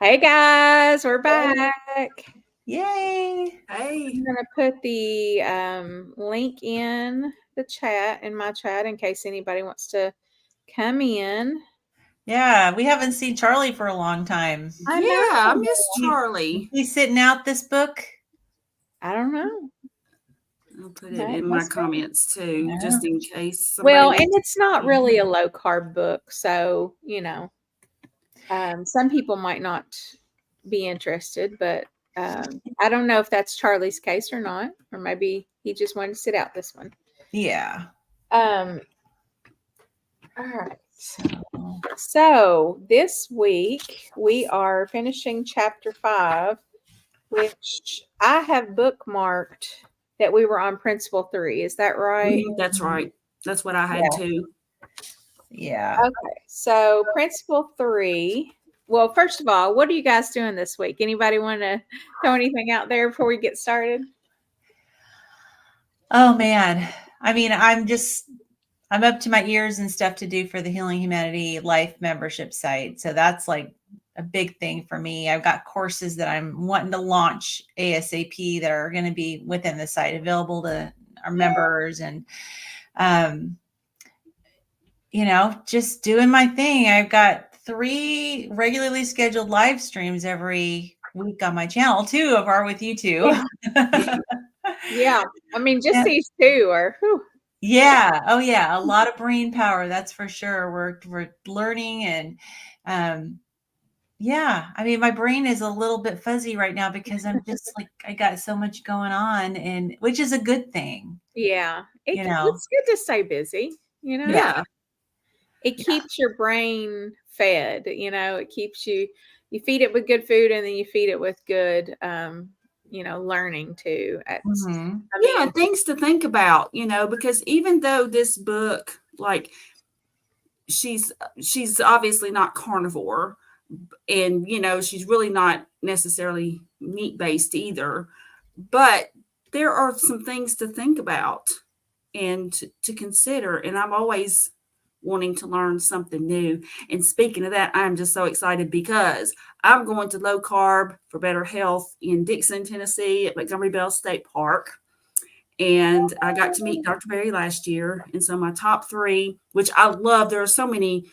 Hey guys, we're back. Yay! Hey. I'm gonna put the link in the chat, in my chat, in case anybody wants to come in. Yeah, we haven't seen Charlie for a long time. I Yeah, know. I miss Charlie. He's sitting out this book. I don't know. I'll put No, it in my that's right. comments too, Yeah. just in case somebody Well, wants and it's not really a low carb book, so some people might not be interested, but I don't know if that's Charlie's case or not, or maybe he just wanted to sit out this one. Yeah. All right. So this week we are finishing chapter 5, which I have bookmarked that we were on principle 3. Is that right? That's right. That's what I had too. Yeah. Okay. So principle 3. Well, first of all, what are you guys doing this week? Anybody want to throw anything out there before we get started? Oh man. I mean, I'm up to my ears and stuff to do for the Healing Humanity Life membership site. So that's like a big thing for me. I've got courses that I'm wanting to launch ASAP that are going to be within the site available to our members, and just doing my thing. I've got 3 regularly scheduled live streams every week on my channel. 2 of are with you two. Yeah. I mean, just these 2 are whew. Yeah. Oh yeah. A lot of brain power. That's for sure. We're learning, and yeah, I mean, my brain is a little bit fuzzy right now because I'm just like, I got so much going on, and which is a good thing. Yeah. It's good to stay busy, Yeah. It keeps your brain fed, it keeps you feed it with good food, and then you feed it with good, learning too. Yeah, things to think about, because even though this book, like she's obviously not carnivore, and she's really not necessarily meat based either, but there are some things to think about and to consider, and I'm always wanting to learn something new. And speaking of that, I'm just so excited because I'm going to low carb for better health in Dixon, Tennessee at Montgomery Bell State Park. And I got to meet Dr. Berry last year. And so my top 3, which I love, there are so many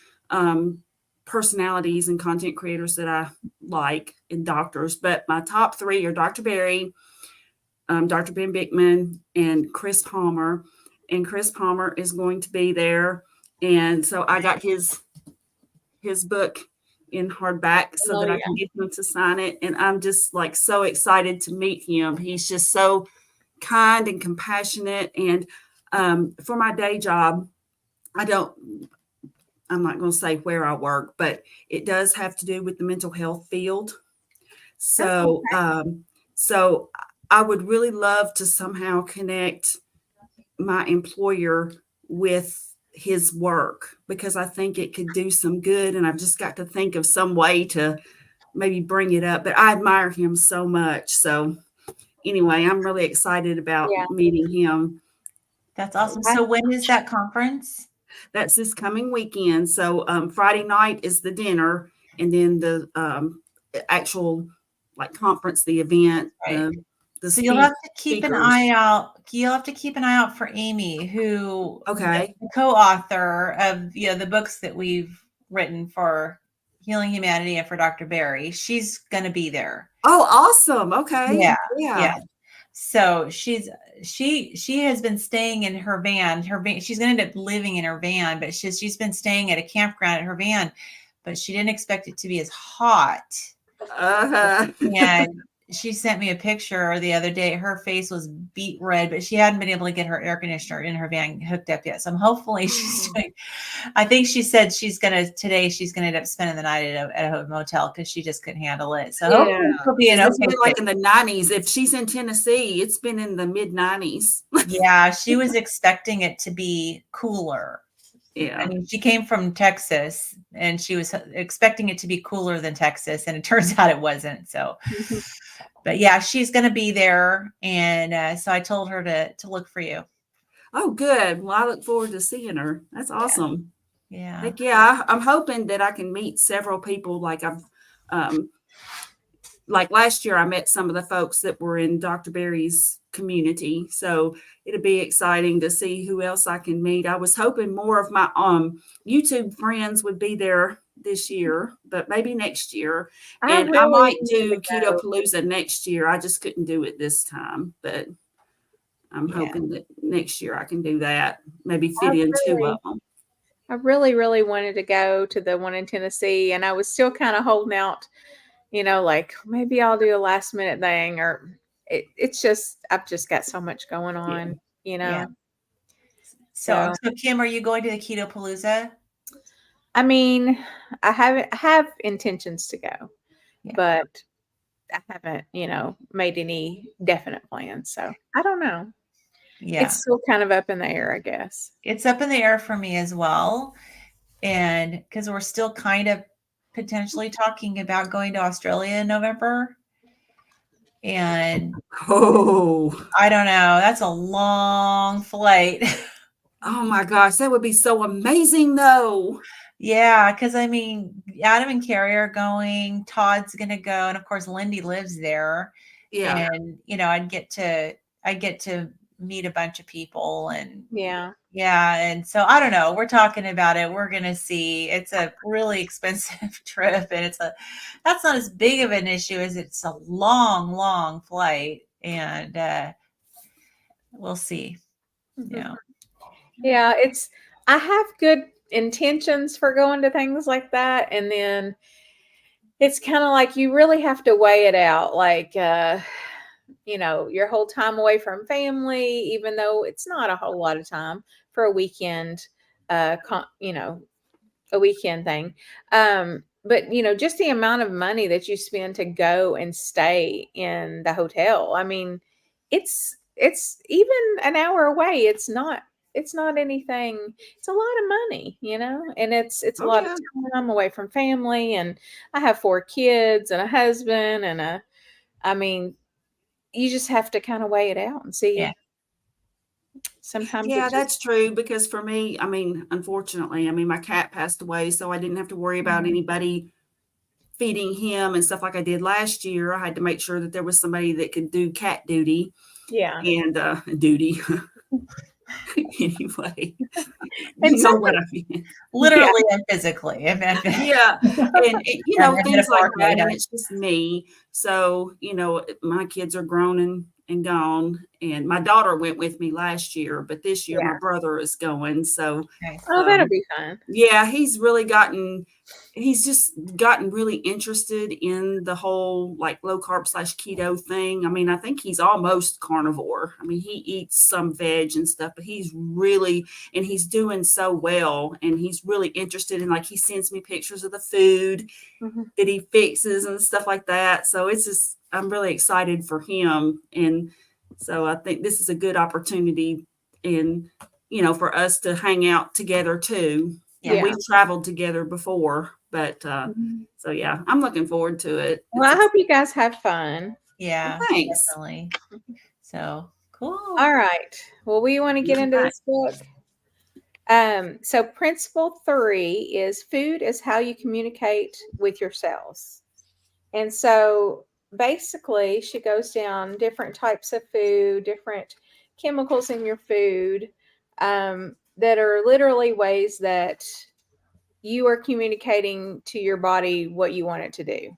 personalities and content creators that I like, and doctors, but my top 3 are Dr. Berry, Dr. Ben Bickman, and Chris Palmer. And Chris Palmer is going to be there. And so I got his book in hardback so that I can get him to sign it. And I'm just like so excited to meet him. He's just so kind and compassionate. And for my day job, I'm not going to say where I work, but it does have to do with the mental health field. So, so I would really love to somehow connect my employer with his work, because I think it could do some good. And I've just got to think of some way to maybe bring it up, but I admire him so much. So anyway, I'm really excited about meeting him. That's awesome. So when is that conference? That's this coming weekend. So Friday night is the dinner, and then the actual conference, the event. Right. So you'll have to keep an eye out. You'll have to keep an eye out for Amy, who the co-author of the books that we've written for Healing Humanity and for Dr. Berry. She's going to be there. Oh, awesome. Okay. Yeah. So she has been staying in her van. She's going to end up living in her van, but she's been staying at a campground in her van, but she didn't expect it to be as hot. And she sent me a picture the other day. Her face was beet red, but she hadn't been able to get her air conditioner in her van hooked up yet. So I'm hopefully I think she said today she's going to end up spending the night at a motel because she just couldn't handle it. So hopefully it'll be it's been like in the 90s. If she's in Tennessee, it's been in the mid 90s. Yeah, she was expecting it to be cooler. Yeah. I mean, she came from Texas and she was expecting it to be cooler than Texas, and it turns out it wasn't. So, but yeah, she's going to be there. And so I told her to look for you. Oh, good. Well, I look forward to seeing her. That's awesome. Yeah. Heck yeah. I'm hoping that I can meet several people. Like I've like last year, I met some of the folks that were in Dr. Berry's community. So it'll be exciting to see who else I can meet. I was hoping more of my YouTube friends would be there this year, but maybe next year. I And I really might wanted do to Keto go. Palooza next year. I just couldn't do it this time, but I'm Yeah. hoping that next year I can do that. Maybe I fit in 2 really, of them. I really, really wanted to go to the one in Tennessee, and I was still kind of holding out, like maybe I'll do a last minute thing, or it's just I've just got so much going on, Yeah. So, So so Kim, are you going to the Keto Palooza? I mean, I have intentions to go, Yeah. but I haven't, made any definite plans. So I don't know. Yeah. It's still kind of up in the air, I guess. It's up in the air for me as well. And because we're still kind of potentially talking about going to Australia in November. And Oh, I don't know. That's a long flight. oh my gosh, that would be so amazing though. Yeah, because I mean, Adam and Carrie are going, Todd's gonna go, and of course Lindy lives there. Yeah. And I'd get to meet a bunch of people, and Yeah. and so I don't know. We're talking about it. We're gonna see. It's a really expensive trip, and that's not as big of an issue as it's a long, long flight, and we'll see. Yeah. Yeah, I have good intentions for going to things like that, and then it's kind of like you really have to weigh it out, like your whole time away from family, even though it's not a whole lot of time for a weekend, a weekend thing. But just the amount of money that you spend to go and stay in the hotel. I mean, it's even an hour away. It's not anything. It's a lot of money, and it's a Oh lot of yeah. time away from family. And I have 4 kids and a husband I mean, you just have to kind of weigh it out and Yeah. see. Sometimes Yeah, it just that's true because for me, I mean, unfortunately, I mean, my cat passed away, so I didn't have to worry about Mhm. anybody feeding him and stuff like I did last year. I had to make sure that there was somebody that could do cat duty yeah. and duty. Anyway, And you know what I mean. Literally and physically. Yeah, and things like that, Metaphorically. and it's just me. So, my kids are grown and gone, and my daughter went with me last year, but this year my Yeah. brother is going. So, Okay. Oh, that'll be fun. yeah, he's just gotten really interested in the whole like low carb / keto thing. I mean, I think he's almost carnivore. I mean, he eats some veg and stuff, but he's doing so well. And he's really interested in, like, he sends me pictures of the food Mhm. that he fixes and stuff like that. So I'm really excited for him. And so I think this is a good opportunity for us to hang out together too. And Yeah. we've traveled together before, but Mhm. so yeah, I'm looking forward to it. Well, I hope you guys have fun. Yeah, Thanks. definitely. So cool. All right. Well, we want to get into Right. this book. So principle 3 is food is how you communicate with your cells. And so basically she goes down different types of food, different chemicals in your food, that are literally ways that you are communicating to your body what you want it to do.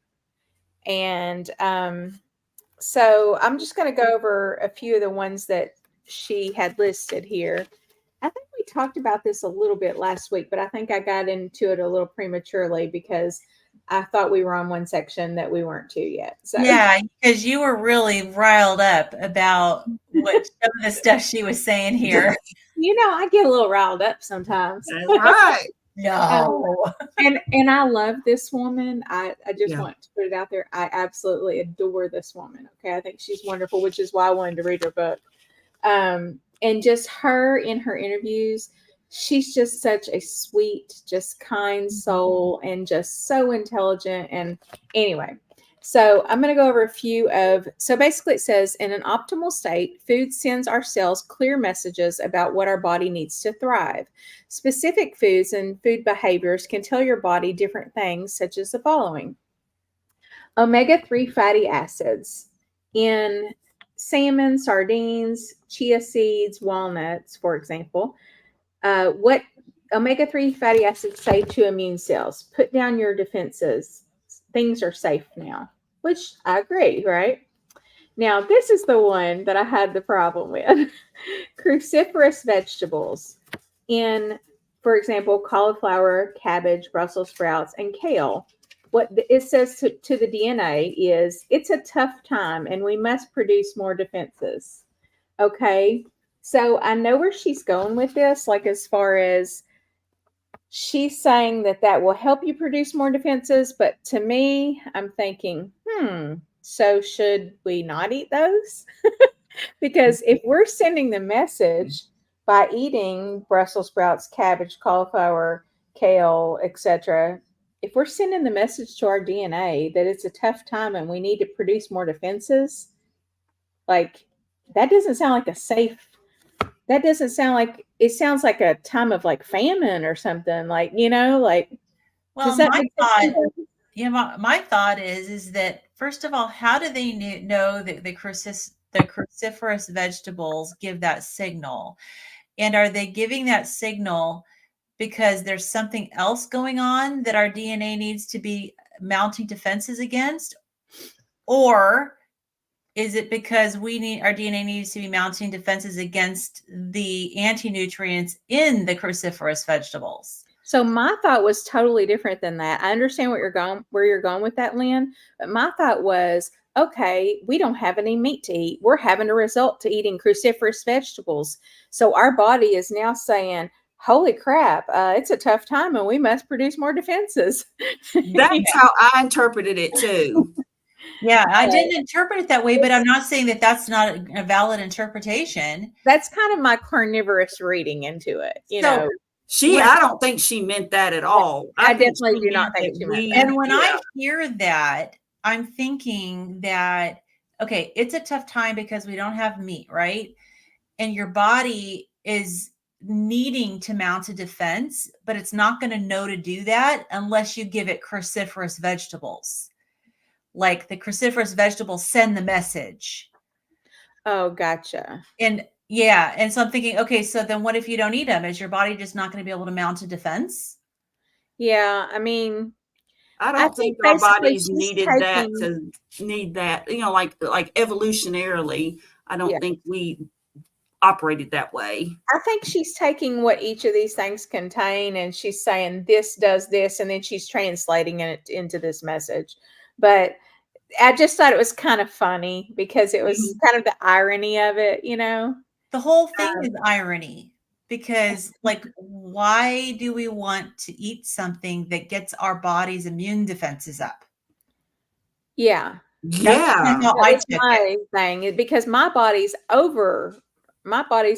And so I'm just going to go over a few of the ones that she had listed here. I think we talked about this a little bit last week, but I think I got into it a little prematurely because I thought we were on one section that we weren't to yet. So Yeah, because you were really riled up about what some of the stuff she was saying here. I get a little riled up sometimes. That's right. No. And I love this woman. I just Yeah. want to put it out there. I absolutely adore this woman. Okay. I think she's wonderful, which is why I wanted to read her book. And just her in her interviews, she's just such a sweet, just kind soul and just so intelligent. And anyway, so I'm going to go over a few so basically it says, in an optimal state, food sends our cells clear messages about what our body needs to thrive. Specific foods and food behaviors can tell your body different things, such as the following: omega-3 fatty acids in salmon, sardines, chia seeds, walnuts, for example. What omega-3 fatty acids say to immune cells? Put down your defenses. Things are safe now, which I agree, right? Now, this is the one that I had the problem with. Cruciferous vegetables in, for example, cauliflower, cabbage, Brussels sprouts, and kale. What it says to the DNA is it's a tough time and we must produce more defenses. Okay. So I know where she's going with this, like as far as she's saying that that will help you produce more defenses. But to me, I'm thinking, so should we not eat those? Because if we're sending the message by eating Brussels sprouts, cabbage, cauliflower, kale, etc., if we're sending the message to our DNA that it's a tough time and we need to produce more defenses, like that doesn't sound like a safe. That doesn't sound like it sounds like a time of like famine or something. Like like. Well, Does that my make thought, sense? my thought is that first of all, how do they know that the cruciferous vegetables give that signal? And are they giving that signal because there's something else going on that our DNA needs to be mounting defenses against? Or is it because our DNA needs to be mounting defenses against the anti-nutrients in the cruciferous vegetables? So my thought was totally different than that. I understand where you're going with that, Lynn. But my thought was, okay, we don't have any meat to eat. We're having a result to eating cruciferous vegetables. So our body is now saying, holy crap, it's a tough time and we must produce more defenses. That's how I interpreted it too. Yeah, I didn't interpret it that way, but I'm not saying that that's not a valid interpretation. That's kind of my carnivorous reading into it, So, I don't think she meant that at all. I think definitely she do not meant think that she meant that. and when I hear that, I'm thinking that, okay, it's a tough time because we don't have meat, right? And your body is needing to mount a defense, but it's not going to know to do that unless you give it cruciferous vegetables. Like the cruciferous vegetables send the message. Oh, gotcha. And yeah, and so I'm thinking, okay, so then what if you don't eat them? Is your body just not going to be able to mount a defense? Yeah, I mean, I don't think our bodies needed that to need that, like evolutionarily. I don't think we operated that way. I think she's taking what each of these things contain and she's saying this does this, and then she's translating it into this message. But I just thought it was kind of funny because it was kind of the irony of it, The whole thing is irony because, like, why do we want to eat something that gets our body's immune defenses up? Yeah. Yeah. That's my thing, because my body's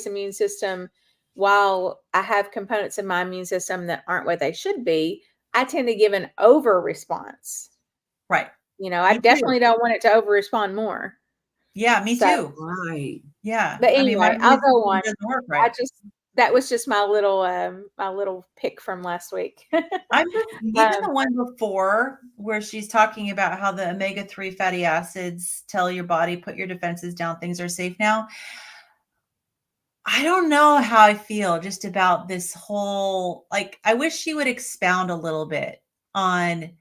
immune system, while I have components in my immune system that aren't what they should be, I tend to give an over response. Right. I definitely don't want it to over respond more. Yeah, me too. Right. Yeah. But anyway, I'll go on. Work, right? That was just my little pick from last week. Even the one before where she's talking about how the omega-3 fatty acids tell your body, put your defenses down, things are safe now. I don't know how I feel just about this whole, like, I wish she would expound a little bit on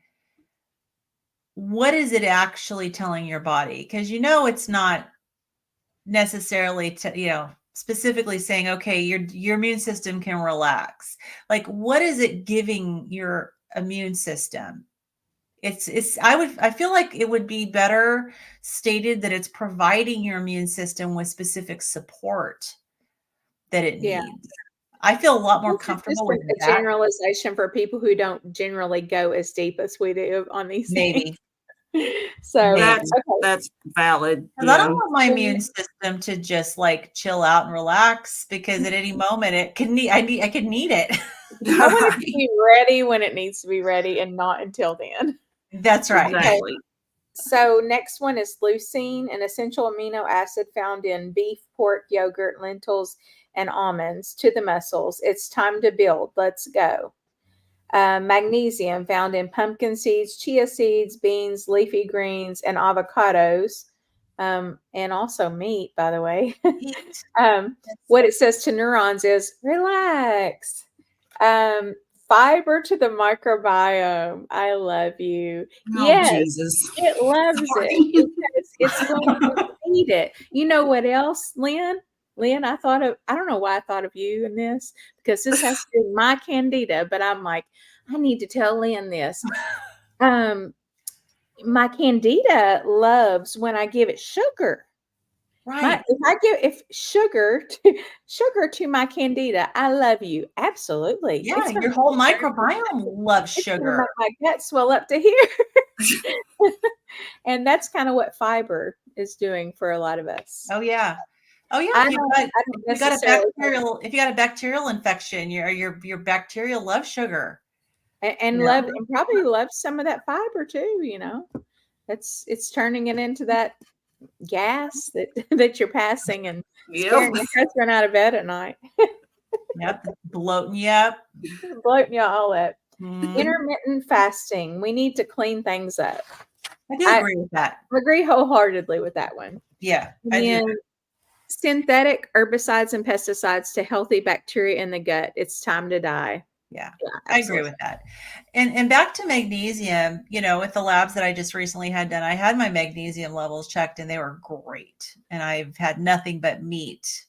what is it actually telling your body? Because it's not necessarily specifically saying, okay, your immune system can relax. Like, what is it giving your immune system? I feel like it would be better stated that it's providing your immune system with specific support that it needs. I feel a lot more comfortable with that. Generalization for people who don't generally go as deep as we do on these things. So that's valid. I don't want my immune system to just like chill out and relax, because at any moment I could need it. I want it to be ready when it needs to be ready and not until then. That's right. Exactly. So next one is leucine, an essential amino acid found in beef, pork, yogurt, lentils, and almonds, to the muscles. It's time to build. Let's go. Magnesium found in pumpkin seeds, chia seeds, beans, leafy greens, and avocados, and also meat, by the way. Eat. What it says to neurons is relax. Fiber to the microbiome. I love you. Oh, Yes, Jesus. it loves it Sorry. because it's going to feed it. You know what else, Lynn? Lynn, I don't know why I thought of you in this because this has to be my candida, but I'm like, I need to tell Lynn this. My candida loves when I give it sugar. Right. If sugar to my candida, I love you. Absolutely. Yeah, your whole microbiome loves It's gonna sugar. make my gut swell up to here. And that's kind of what fiber is doing for a lot of us. Oh yeah. Oh yeah. I If don't you got a necessarily bacterial infection, your bacteria love sugar. and You know? probably love some of that fiber too, you know. It's turning it into that gas that that you're passing and scaring Yep. your husband out of bed at night. Yep. Bloating you up. Bloating you all up. Mhm. Intermittent fasting. We need to clean things up. I do I agree with that. agree wholeheartedly with that one. Yeah. I And do. synthetic herbicides and pesticides to healthy bacteria in the gut. It's time to die. Yeah. Yeah, I agree with that. And back to magnesium, with the labs that I just recently had done, I had my magnesium levels checked and they were great. And I've had nothing but meat,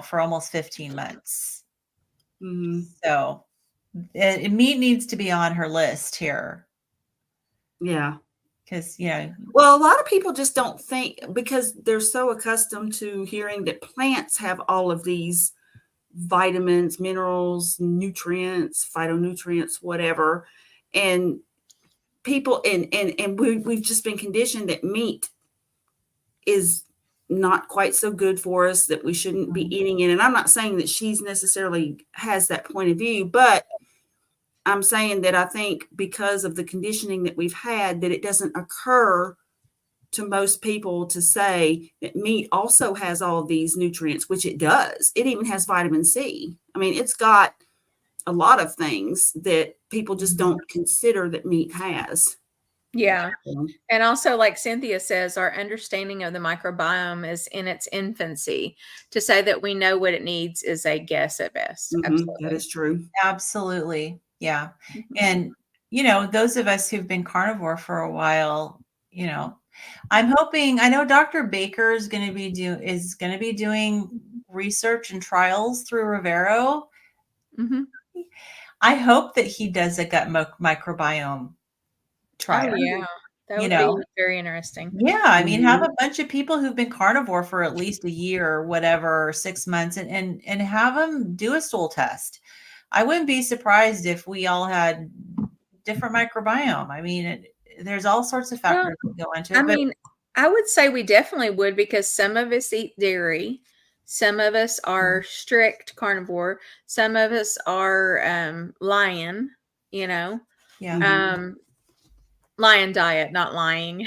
for almost 15 months. Mhm. So meat needs to be on her list here. Yeah. Because, Well, a lot of people just don't think because they're so accustomed to hearing that plants have all of these vitamins, minerals, nutrients, phytonutrients, whatever. And people and we've just been conditioned that meat is not quite so good for us, that we shouldn't be eating it. And I'm not saying that she's necessarily has that point of view, but I'm saying that I think because of the conditioning that we've had, that it doesn't occur to most people to say that meat also has all of these nutrients, which it does. It even has vitamin C. I mean, it's got a lot of things that people just don't consider that meat has. Yeah. And also, like Cynthia says, our understanding of the microbiome is in its infancy. To say that we know what it needs is a guess at best. Absolutely. That is true. absolutely. Yeah. Mhm. And, those of us who've been carnivore for a while, I'm hoping, I know Dr. Baker is going to be doing research and trials through Rivero. Mhm. I hope that he does a gut microbiome trial. Oh, yeah. That You would know? be very interesting. Yeah, I mean, have a bunch of people who've been carnivore for at least a year or whatever, or 6 months, and have them do a stool test. I wouldn't be surprised if we all had different microbiome. I mean, there's all sorts of factors that go into it. I But mean, I would say we definitely would because some of us eat dairy. Some of us are strict carnivore. Some of us are lion, yeah, lion diet, not lying.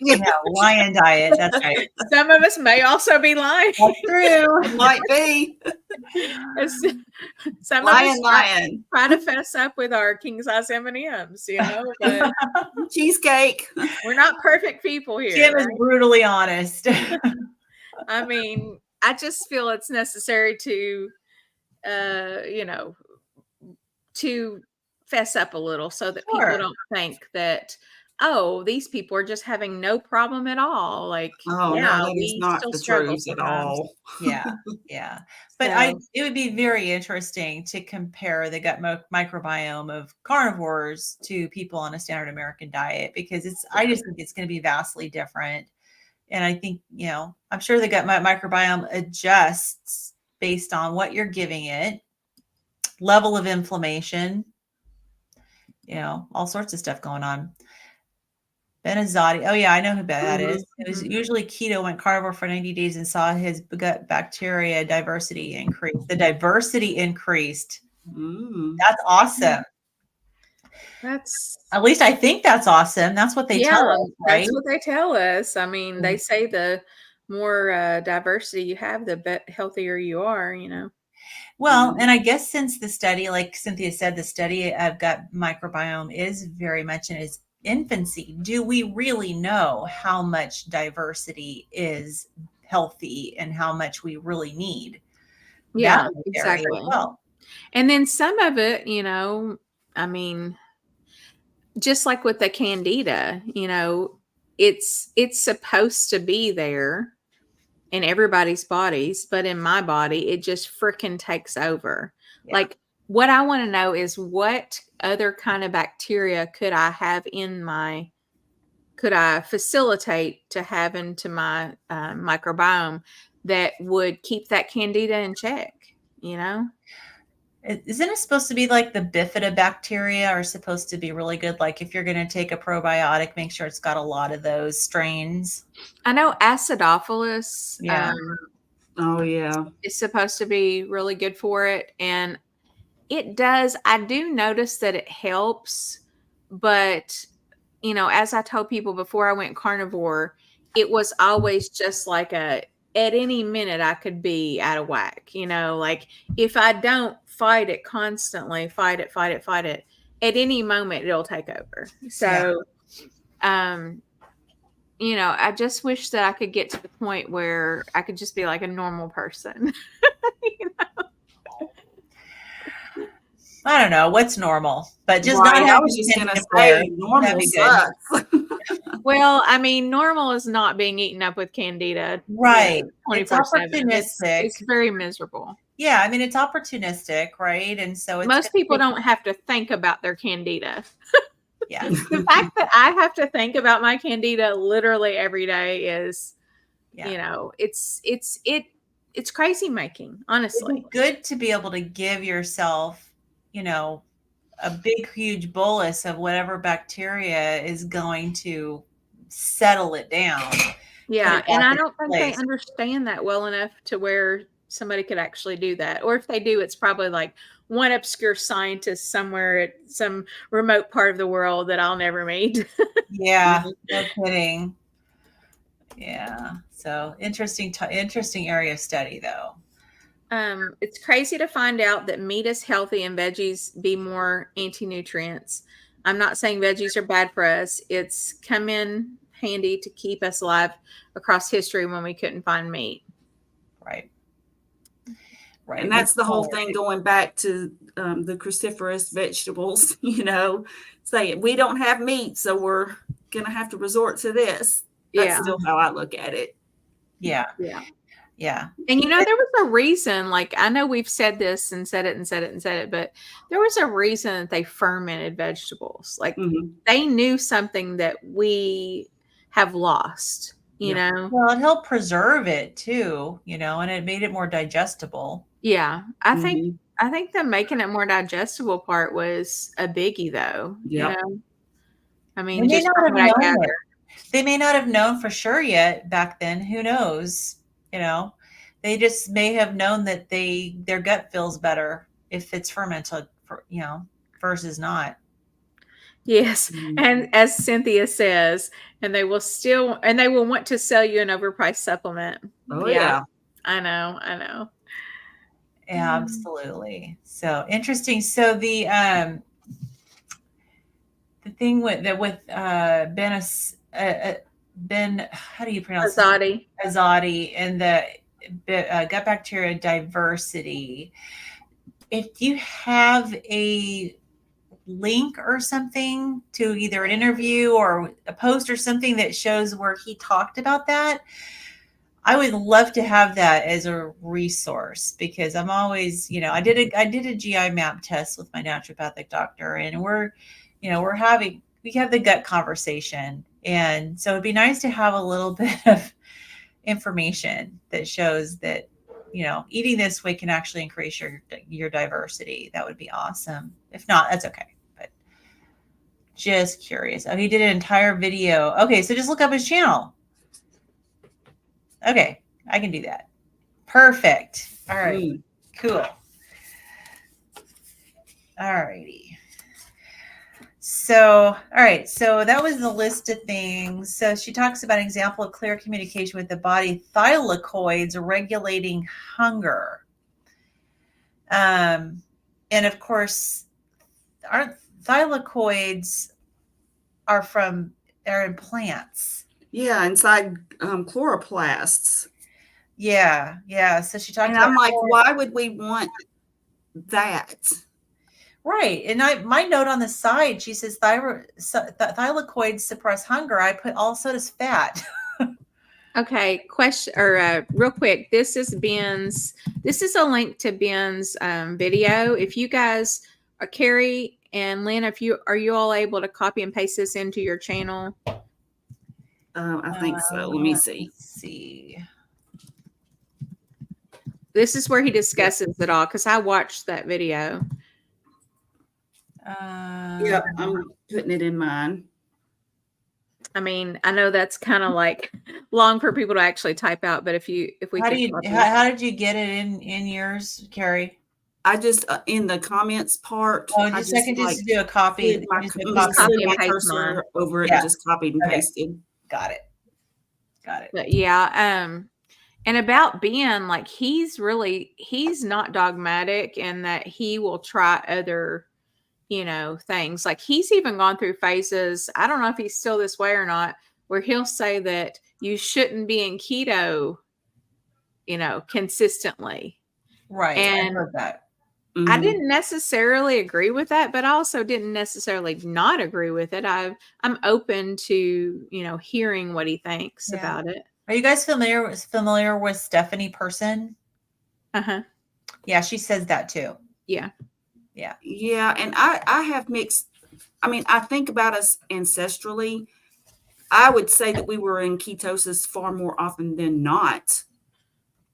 yeah, lion diet. That's right. Some of us may also be lying. That's true. Might be. Some of us Lion. try to fess up with our king size M&Ms, but Cheesecake. we're not perfect people here. Kim is Right? brutally honest. I mean, I just feel it's necessary to, to fess up a little so that people Sure. don't think that, oh, these people are just having no problem at all. Like, Oh, yeah, no, that is we not still the struggle truth at sometimes. all. Yeah, yeah. But So, it would be very interesting to compare the gut microbiome of carnivores to people on a standard American diet because I just think it's going to be vastly different. And I think, I'm sure the gut microbiome adjusts based on what you're giving it, level of inflammation, all sorts of stuff going on. Benazati. Oh yeah, I know who that is. It was usually keto, went carnivore for 90 days and saw his gut bacteria diversity increase. The diversity increased. That's awesome. At least I think that's awesome. That's what they tell us, right? That's what they tell us. I mean, they say the more diversity you have, the healthier you are, Well, and I guess since the study, like Cynthia said, the study of gut microbiome is very much in its infancy. Do we really know how much diversity is healthy and how much we really need? Yeah, That may vary as exactly. well. And then some of it, I mean, just like with the candida, it's supposed to be there in everybody's bodies, but in my body, it just freaking takes over. Yeah. Like, what I want to know is what other kind of bacteria could I have could I facilitate to have into my microbiome that would keep that candida in check, Isn't it supposed to be like the bifidobacteria are supposed to be really good? Like if you're going to take a probiotic, make sure it's got a lot of those strains. I know acidophilus Yeah. Oh yeah. is supposed to be really good for it. And it does. I do notice that it helps, but as I told people before I went carnivore, it was always just like at any minute I could be out of whack. Like if I don't fight it constantly, fight it, at any moment it'll take over. So, I just wish that I could get to the point where I could just be like a normal person. I don't know what's normal, but just Right, not I having was just gonna attention everywhere. say normal That'd be good. sucks. Well, I mean, normal is not being eaten up with candida. Right. It's 24/7. opportunistic. It's very miserable. Yeah, I mean it's opportunistic, right? And so it's Most people don't have to think about their candida. Yeah. The fact that I have to think about my candida literally every day is, it's crazy making, honestly. It's good to be able to give yourself, a big, huge bolus of whatever bacteria is going to settle it down. Yeah, it and back I in don't think place. they understand that well enough to where somebody could actually do that. Or if they do, it's probably like one obscure scientist somewhere at some remote part of the world that I'll never meet. Yeah, no kidding. Yeah. So interesting area of study though. It's crazy to find out that meat is healthy and veggies be more anti-nutrients. I'm not saying veggies are bad for us. It's come in handy to keep us alive across history when we couldn't find meat. Right. Right. And that's the whole thing going back to the cruciferous vegetables, saying we don't have meat, so we're going to have to resort to this. That's still how I look at it. Yeah. Yeah. Yeah. And there was a reason, like I know we've said this and said it, but there was a reason that they fermented vegetables. Like they knew something that we have lost, know? Well, it helped preserve it too, and it made it more digestible. Yeah. I think the making it more digestible part was a biggie though. I mean, just from what I gather. They may not have known for sure yet back then. Who knows? They just may have known that their gut feels better if it's fermented, versus not. Yes. And as Cynthia says, and they will want to sell you an overpriced supplement. Oh yeah. I know. Absolutely. So interesting. So the thing with Ben, how do you pronounce it? Azadi and the gut bacteria diversity. If you have a link or something to either an interview or a post or something that shows where he talked about that, I would love to have that as a resource because I'm always, I did a GI map test with my naturopathic doctor and we have the gut conversation. And so it'd be nice to have a little bit of information that shows that, eating this way can actually increase your diversity. That would be awesome. If not, that's okay. But just curious. Oh, he did an entire video. Okay. So just look up his channel. Okay. I can do that. Perfect. All right. Cool. All righty. So, all right. So that was the list of things. So she talks about an example of clear communication with the body, thylakoids regulating hunger. And of course, our thylakoids are in plants. Yeah, inside chloroplasts. Yeah, yeah. So she talked And about I'm like, why would we want that? right. And my note on the side, she says thylakoids suppress hunger. I put also does fat. Okay, question or real quick. This is Ben's. This is a link to Ben's video. If you guys are Carrie and Lynn, if you are you all able to copy and paste this into your channel? I think so. Let me see. Let's see. This is where he discusses it all because I watched that video. Yep, I'm putting it in mine. I mean, I know that's kind of like long for people to actually type out, but if we How could copy- how did you get it in yours, Carrie? I just in the comments part. Oh, I I can just like, do a copy. slid my, Just a just copy. slid and my paste cursor mine. over it Yeah. and just copied and Okay. pasted. Got it. But yeah, and about Ben, like he's not dogmatic in that he will try other, things. Like he's even gone through phases. I don't know if he's still this way or not, where he'll say that you shouldn't be in keto, consistently. Right. And I heard that. I Mhm. didn't necessarily agree with that, but I also didn't necessarily not agree with it. I'm open to, hearing what he thinks Yeah. about it. Are you guys familiar with Stephanie Person? Uh-huh. Yeah, she says that too. Yeah. Yeah. Yeah, and I have mixed. I mean, I think about us ancestrally. I would say that we were in ketosis far more often than not.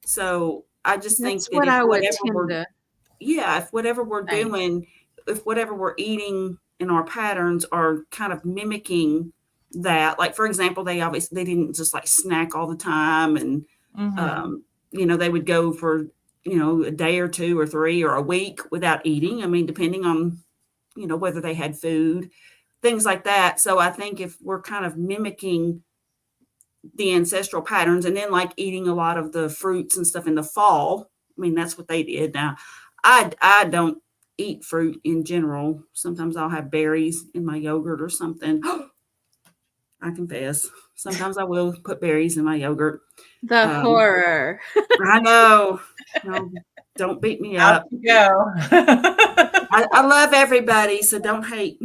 So I just think That's that what if I would whatever tend we're to if whatever we're think. doing, if whatever we're eating in our patterns are kind of mimicking that, like for example, they didn't just like snack all the time, and they would go for a day or two or three or a week without eating. I mean, depending on whether they had food, things like that. So I think if we're kind of mimicking the ancestral patterns and then like eating a lot of the fruits and stuff in the fall, I mean, that's what they did. Now, I don't eat fruit in general. Sometimes I'll have berries in my yogurt or something. I confess. Sometimes I will put berries in my yogurt. The horror. I know. No, don't beat me Out up. you go. I love everybody, so don't hate.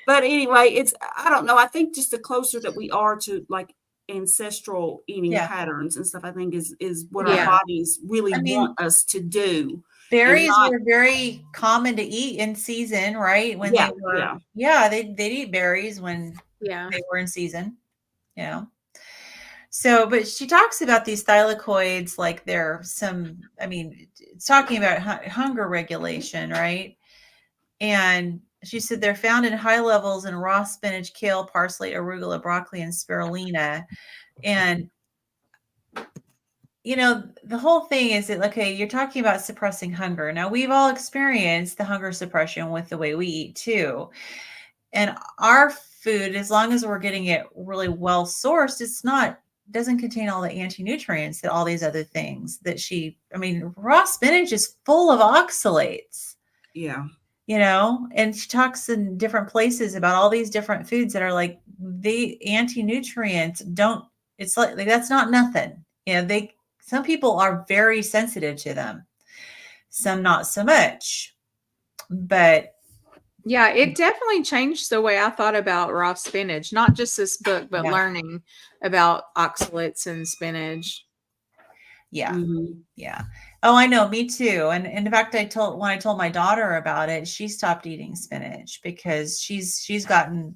But anyway, I don't know. I think just the closer that we are to like ancestral eating patterns and stuff, I think is what our bodies really want us to do. Berries were very common to eat in season, right? When they were, they'd eat berries when they were in season, So, but she talks about these thylakoids like they're it's talking about hunger regulation, right? And she said they're found in high levels in raw spinach, kale, parsley, arugula, broccoli, and spirulina. And, the whole thing is that, okay, you're talking about suppressing hunger. Now, we've all experienced the hunger suppression with the way we eat too. And our food, as long as we're getting it really well sourced, doesn't contain all the anti-nutrients that all these other things raw spinach is full of oxalates. Yeah. And she talks in different places about all these different foods that are like the anti-nutrients it's like that's not nothing. Some people are very sensitive to them, some not so much, but yeah, it definitely changed the way I thought about raw spinach, not just this book, but learning about oxalates and spinach. Yeah. Mm-hmm. Yeah. Oh, I know. Me too. And in fact, when I told my daughter about it, she stopped eating spinach because she's gone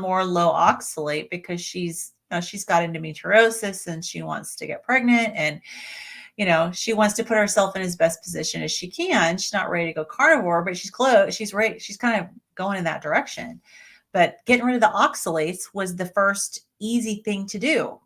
more low oxalate because she's got endometriosis and she wants to get pregnant and, she wants to put herself in as best position as she can. She's not ready to go carnivore, but she's close. She's ready. She's kind of going in that direction, but getting rid of the oxalates was the first easy thing to do.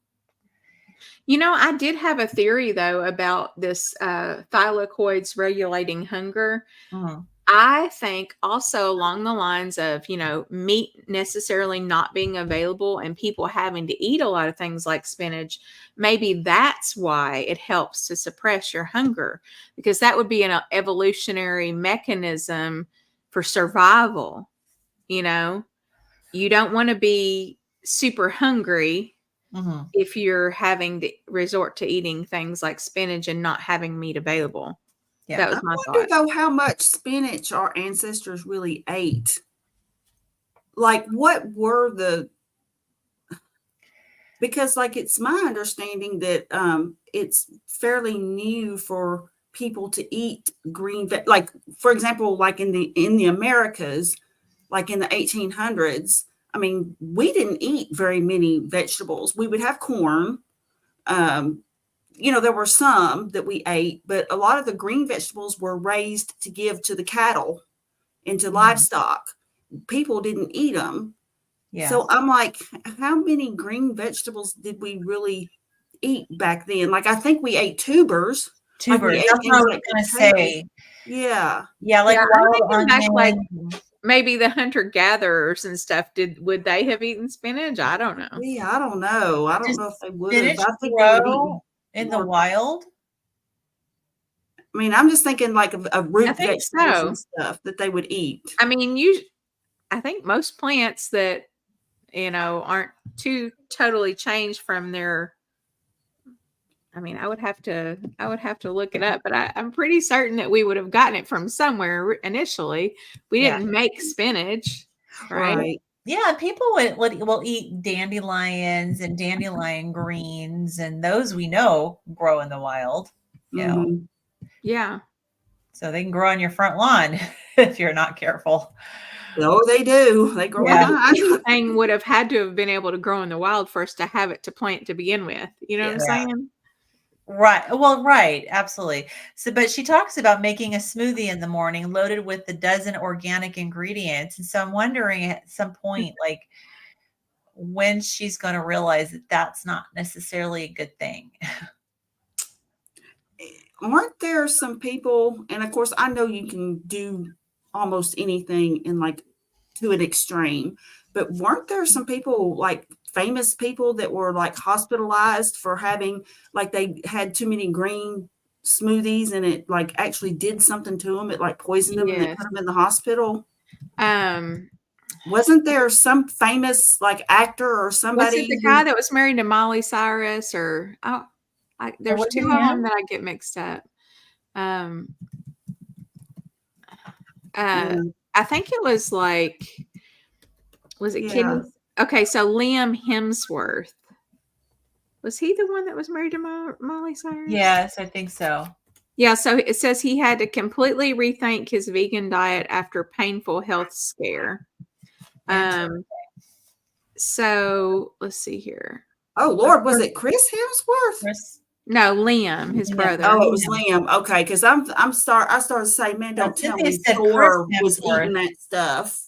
I did have a theory though about this thylakoids regulating hunger. Mm-hmm. I think also along the lines of, meat necessarily not being available and people having to eat a lot of things like spinach, maybe that's why it helps to suppress your hunger, because that would be an evolutionary mechanism for survival. You don't want to be super hungry Mhm. if you're having to resort to eating things like spinach and not having meat available. Yeah. That was I my wonder thought. though how much spinach our ancestors really ate. Like, what were because like it's my understanding that it's fairly new for people to eat like for example, like in the Americas, like in the 1800s, I mean, we didn't eat very many vegetables. We would have corn. Um, there were some that we ate, but a lot of the green vegetables were raised to give to the cattle and to livestock. People didn't eat them. Yeah. So I'm like, how many green vegetables did we really eat back then? Like, I think we ate tubers. Like we Tubers. ate That's what I things was like gonna potatoes. say. Yeah. Yeah, like Yeah, I'm wild thinking back, like, onions. maybe the hunter-gatherers and stuff, would they have eaten spinach? I don't know. Yeah, I don't know. I don't Does know if they would have. spinach I think they would eat grow in the more. wild? I mean, I'm just thinking like of I root think vegetables so. and stuff that they would eat. I mean, I think most plants that, aren't too totally changed from their, I mean, I would have to look it up, but I'm pretty certain that we would have gotten it from somewhere initially. We Yeah. didn't make spinach, right? Right. Yeah, people will eat dandelions and dandelion greens, and those we know grow in the wild. Mhm. Yeah. So they can grow on your front lawn if you're not careful. Oh, they do. They grow Yeah. on mine. Anything would have had to have been able to grow in the wild first to have it to plant to begin with. You know what I'm Yeah. saying? Right. Well, right. Absolutely. So, but she talks about making a smoothie in the morning loaded with a dozen organic ingredients. And so I'm wondering at some point, like when she's going to realize that that's not necessarily a good thing. Weren't there some people, and of course, I know you can do almost anything in like to an extreme, but weren't there some people, like famous people, that were like hospitalized for having, like, they had too many green smoothies and it like actually did something to them? It like poisoned them and they Yes. put them in the hospital. Um, Wasn't there some famous like actor or was it somebody the who? guy that was married to Miley Cyrus, or there's was two it of them him? that I get mixed up. Um, Yeah, I think it was like, was it yeah. kidney? Okay, so Liam Hemsworth. Was he the one that was married to Miley Cyrus? Yes, I think so. Yeah, so it says he had to completely rethink his vegan diet after painful health scare. So let's see here. Oh Lord, was it Chris Hemsworth? Chris, No, Liam, his Yeah. brother. Oh, it was Liam. Okay, because I started to say, man, don't tell Cynthia me said Thor Chris was Hemsworth. eating that stuff.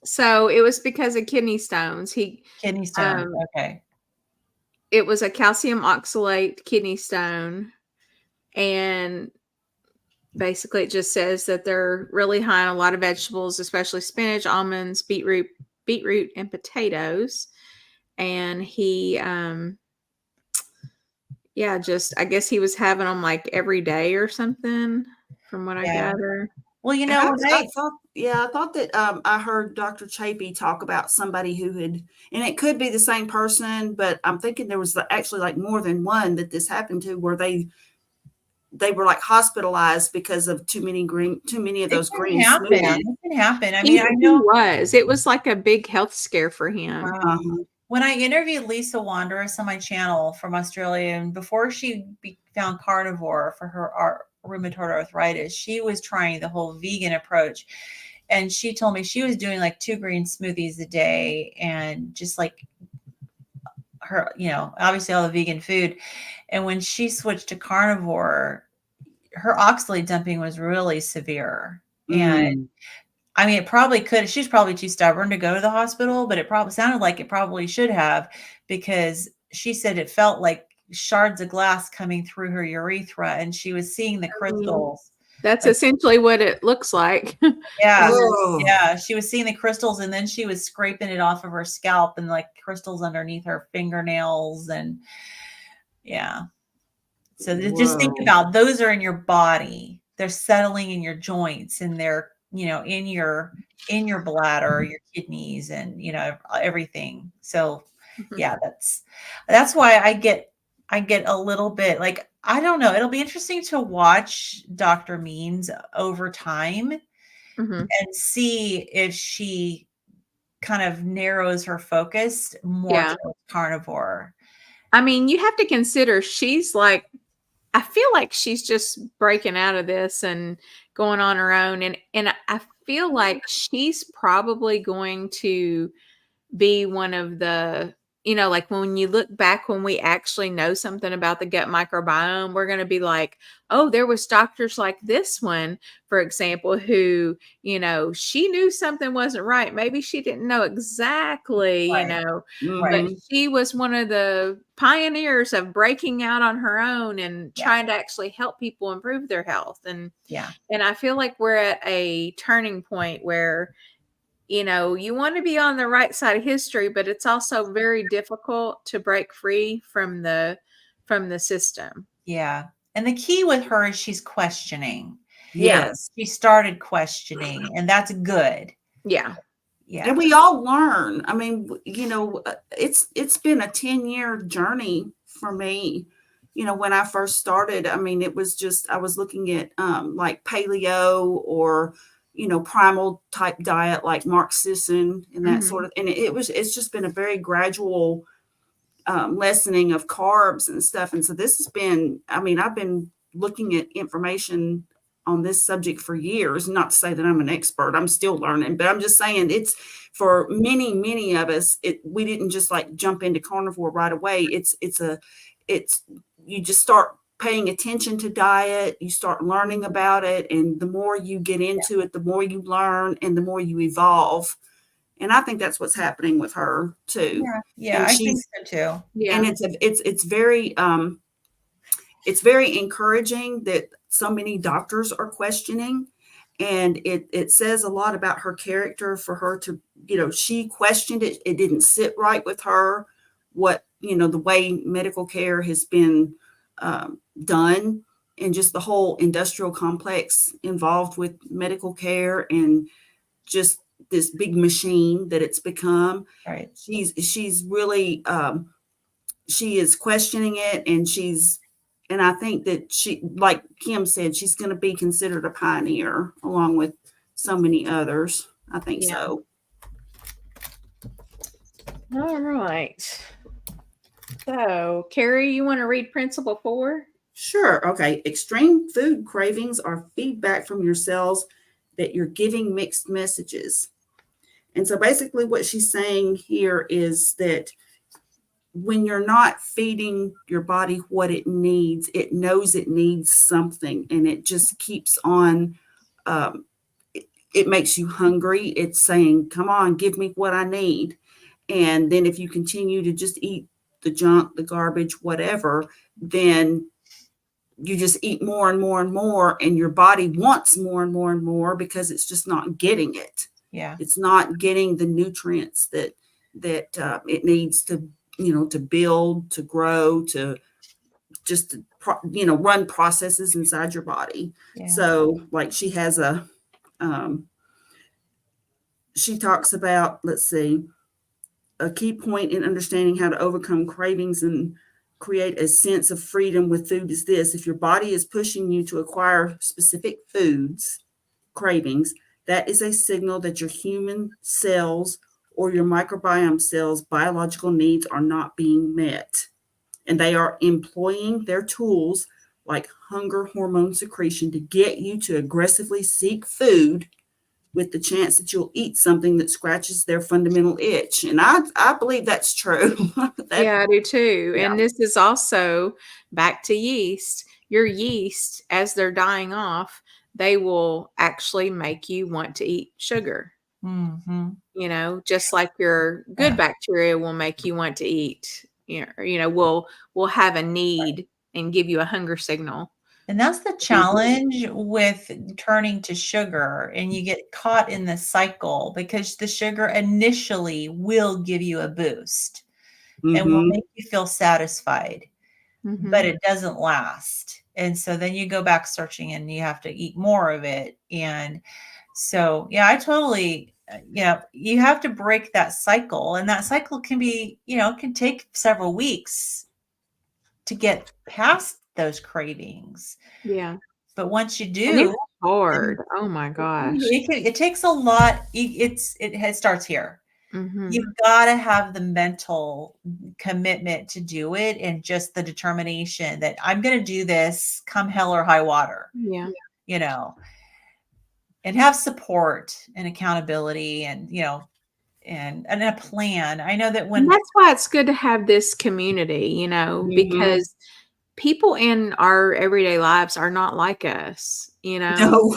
So it was because of kidney stones. Kidney stone. Okay. It was a calcium oxalate kidney stone, and basically it just says that they're really high in a lot of vegetables, especially spinach, almonds, beetroot, and potatoes. And he, just I guess he was having them like every day or something, from what I Yeah. gather. Well, you And know, I thought that I heard Dr. Chapey talk about somebody who had, and it could be the same person, but I'm thinking there was actually like more than one that this happened to, where they were like hospitalized because of too many of those green happen. smoothies. It can happen. I He, mean, I know it was like a big health scare for him. Uh-huh. when I interviewed Lisa Wanderers on my channel from Australia, and before she found carnivore for her rheumatoid arthritis, she was trying the whole vegan approach. And she told me she was doing like 2 green smoothies a day, and just like her, obviously all the vegan food. And when she switched to carnivore, her oxalate dumping was really severe. And I mean, it probably could. She's probably too stubborn to go to the hospital, but it probably sounded like it probably should have, because she said it felt like shards of glass coming through her urethra, and she was seeing the crystals That's Like, essentially what it looks like. yeah. Oh, Yeah. She was seeing the crystals and then she was scraping it off of her scalp and like crystals underneath her fingernails. And yeah. So just think whoa. about those are in your body. They're settling in your joints and they're, in your bladder, your kidneys and, everything. So yeah, that's why I get a little bit like, I don't know. It'll be interesting to watch Dr. Means over time Mhm. and see if she kind of narrows her focus more Yeah. towards carnivore. I mean, you have to consider she's like, I feel like she's just breaking out of this and going on her own. And I feel like she's probably going to be one of the, like when you look back when we actually know something about the gut microbiome, we're going to be like, oh, there was doctors like this one, for example, who, she knew something wasn't right. Maybe she didn't know exactly, Right. but Mhm. she was one of the pioneers of breaking out on her own and Yeah. trying to actually help people improve their health. Yeah. And I feel like we're at a turning point where you want to be on the right side of history, but it's also very difficult to break free from the system. Yeah. And the key with her is she's questioning. Yeah. Yes. She started questioning, and that's good. Yeah. Yeah. And we all learn. I mean, it's been a 10-year journey for me. When I first started, I mean, it was just I was looking at like paleo or primal type diet like Mark Sisson and that sort Mhm. of, and it's just been a very gradual lessening of carbs and stuff. And so this has been, I mean, I've been looking at information on this subject for years. Not to say that I'm an expert, I'm still learning, but I'm just saying it's for many, many of us, we didn't just like jump into carnivore right away. It's you just start paying attention to diet, you start learning about it, and the more you get into it, the more you learn and the more you evolve. And I think that's what's happening with her too. Yeah. Yeah. And I think she's so too. and Yeah. it's very encouraging that so many doctors are questioning, and it says a lot about her character for her to, she questioned it. It didn't sit right with her what, the way medical care has been done, and just the whole industrial complex involved with medical care, and just this big machine that it's become. Right. She's really she is questioning it, and I think that she, like Kim said, she's going to be considered a pioneer along with so many others. I think Yeah. so. All right. So, Carrie, you want to read Principle 4? Sure. Okay. Extreme food cravings are feedback from your cells that you're giving mixed messages. And so basically what she's saying here is that when you're not feeding your body what it needs, it knows it needs something, and it just keeps on. It makes you hungry. It's saying, come on, give me what I need. And then if you continue to just eat the junk, the garbage, whatever, then you just eat more and more and more, and your body wants more and more and more because it's just not getting it. Yeah. It's not getting the nutrients that it needs to, to build, to grow, to just run processes inside your body. Yeah. So like she talks about, let's see, a key point in understanding how to overcome cravings and create a sense of freedom with food is this: if your body is pushing you to acquire specific foods cravings, that is a signal that your human cells or your microbiome cells biological needs are not being met, and they are employing their tools like hunger hormone secretion to get you to aggressively seek food with the chance that you'll eat something that scratches their fundamental itch. And I believe that's true. Yeah, I do too. Yeah. And this is also back to yeast. Your yeast, as they're dying off, they will actually make you want to eat sugar. Mm-hmm. Just like your good bacteria will make you want to eat, will have a need and give you a hunger signal. And that's the challenge with turning to sugar, and you get caught in the cycle because the sugar initially will give you a boost and will Mm-hmm. make you feel satisfied, but it doesn't last. And so then you go back searching and you have to eat more of it. And so, yeah, I totally, you have to break that cycle, and that cycle can be, can take several weeks to get past those cravings. Yeah. But once you And do, it's hard. Oh my gosh. it takes a lot. It starts here. Mm-hmm. You've got to have the mental commitment to do it, and just the determination that I'm going to do this come hell or high water, Yeah. And have support and accountability and, and a plan. I know that And when, that's why it's good to have this community, Mhm. because people in our everyday lives are not like us, No.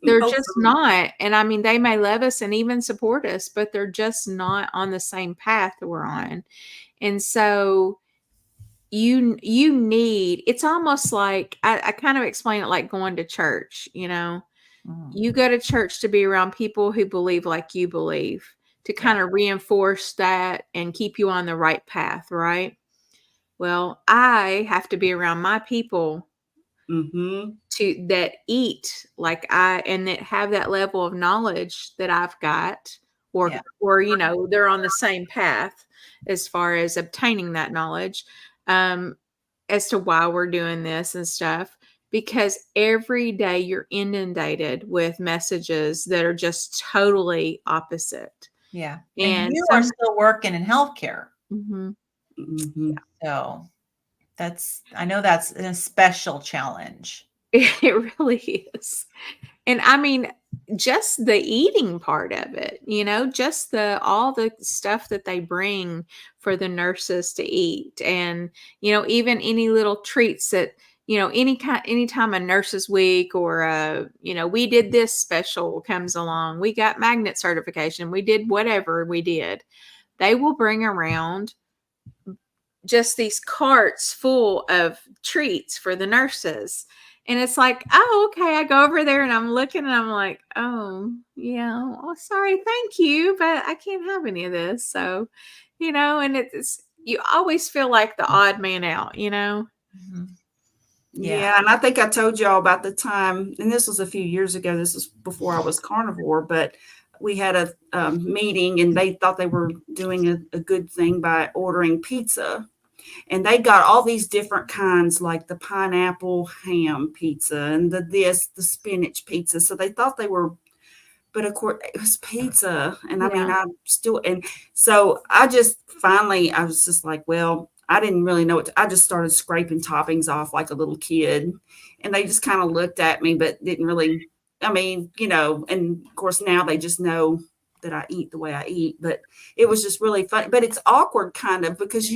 They're No, just sir. not. And I mean, they may love us and even support us, but they're just not on the same path that we're on. And so you need, it's almost like, I kind of explain it like going to church, you go to church to be around people who believe like you believe, to kind of reinforce that and keep you on the right path, right? Well, I have to be around my people Mm-hmm. that eat like I, and that have that level of knowledge that I've got, or Yeah. they're on the same path as far as obtaining that knowledge, as to why we're doing this and stuff. Because every day you're inundated with messages that are just totally opposite. yeah. And And you are still working in healthcare. Mhm. Mm-hmm. So I know that's a special challenge. It really is. And I mean, just the eating part of it, just all the stuff that they bring for the nurses to eat. And, even any little treats that, anytime a nurses week or we did this special comes along, we got magnet certification, we did whatever we did, they will bring around just these carts full of treats for the nurses. And it's like, oh, okay. I go over there and I'm looking and I'm like, oh, yeah, oh, sorry, thank you, but I can't have any of this. So, and it's, you always feel like the odd man out, Mhm. Yeah, and I think I told y'all about the time, and this was a few years ago. This was before I was carnivore, but we had a meeting, and they thought they were doing a good thing by ordering pizza, and they got all these different kinds, like the pineapple ham pizza and the spinach pizza. So they thought they were, but of course it was pizza, and I mean, Yeah. and so I was just like, well, I didn't really know I just started scraping toppings off like a little kid, and they just kind of looked at me, but didn't really. I mean, and of course now they just know that I eat the way I eat, but it was just really fun. But it's awkward kind of because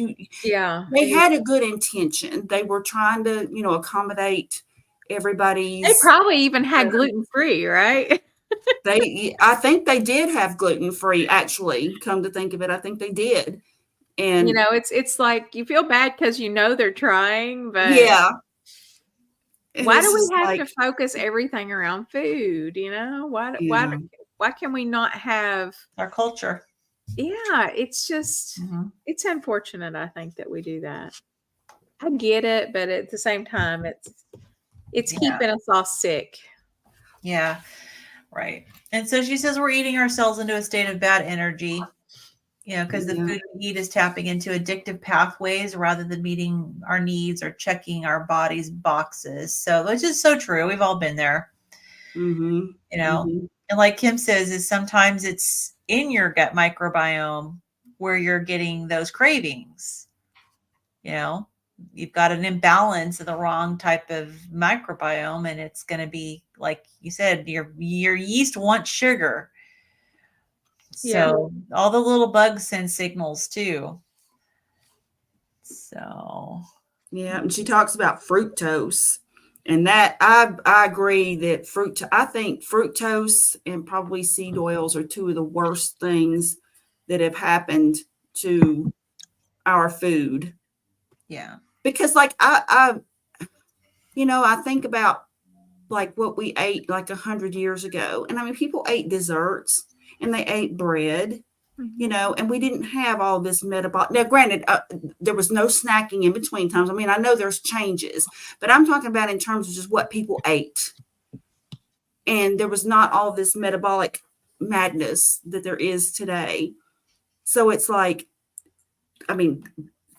Yeah. they had a good intention. They were trying to, accommodate They everybody's. probably even had gluten free, right? I think they did have gluten free. Actually, come to think of it, I think they did. And It's like you feel bad because they're trying, but yeah, and why it's do just we have like, to focus everything around food? yeah, Why can we not have? Our culture. Yeah, it's just, Mhm. it's unfortunate, I think, that we do that. I get it, but at the same time, it's Yeah. keeping us all sick. Yeah. Right. And so she says we're eating ourselves into a state of bad energy, because the Yeah. food we eat is tapping into addictive pathways rather than meeting our needs or checking our body's boxes. So which is so true. We've all been there, Mm-hmm. Mm-hmm. And like Kim says, is sometimes it's in your gut microbiome where you're getting those cravings. You've got an imbalance of the wrong type of microbiome, and it's going to be, like you said, your yeast wants sugar. Yeah. So all the little bugs send signals too. So Yeah, and she talks about fructose, and that I agree that I think fructose and probably seed oils are two of the worst things that have happened to our food. yeah, Because like I I think about like what we ate like 100 years ago. And I mean, people ate desserts and they ate bread, and we didn't have all this metabolic. Now, granted, there was no snacking in between times. I mean, I know there's changes, but I'm talking about in terms of just what people ate. And there was not all this metabolic madness that there is today. So it's like, I mean,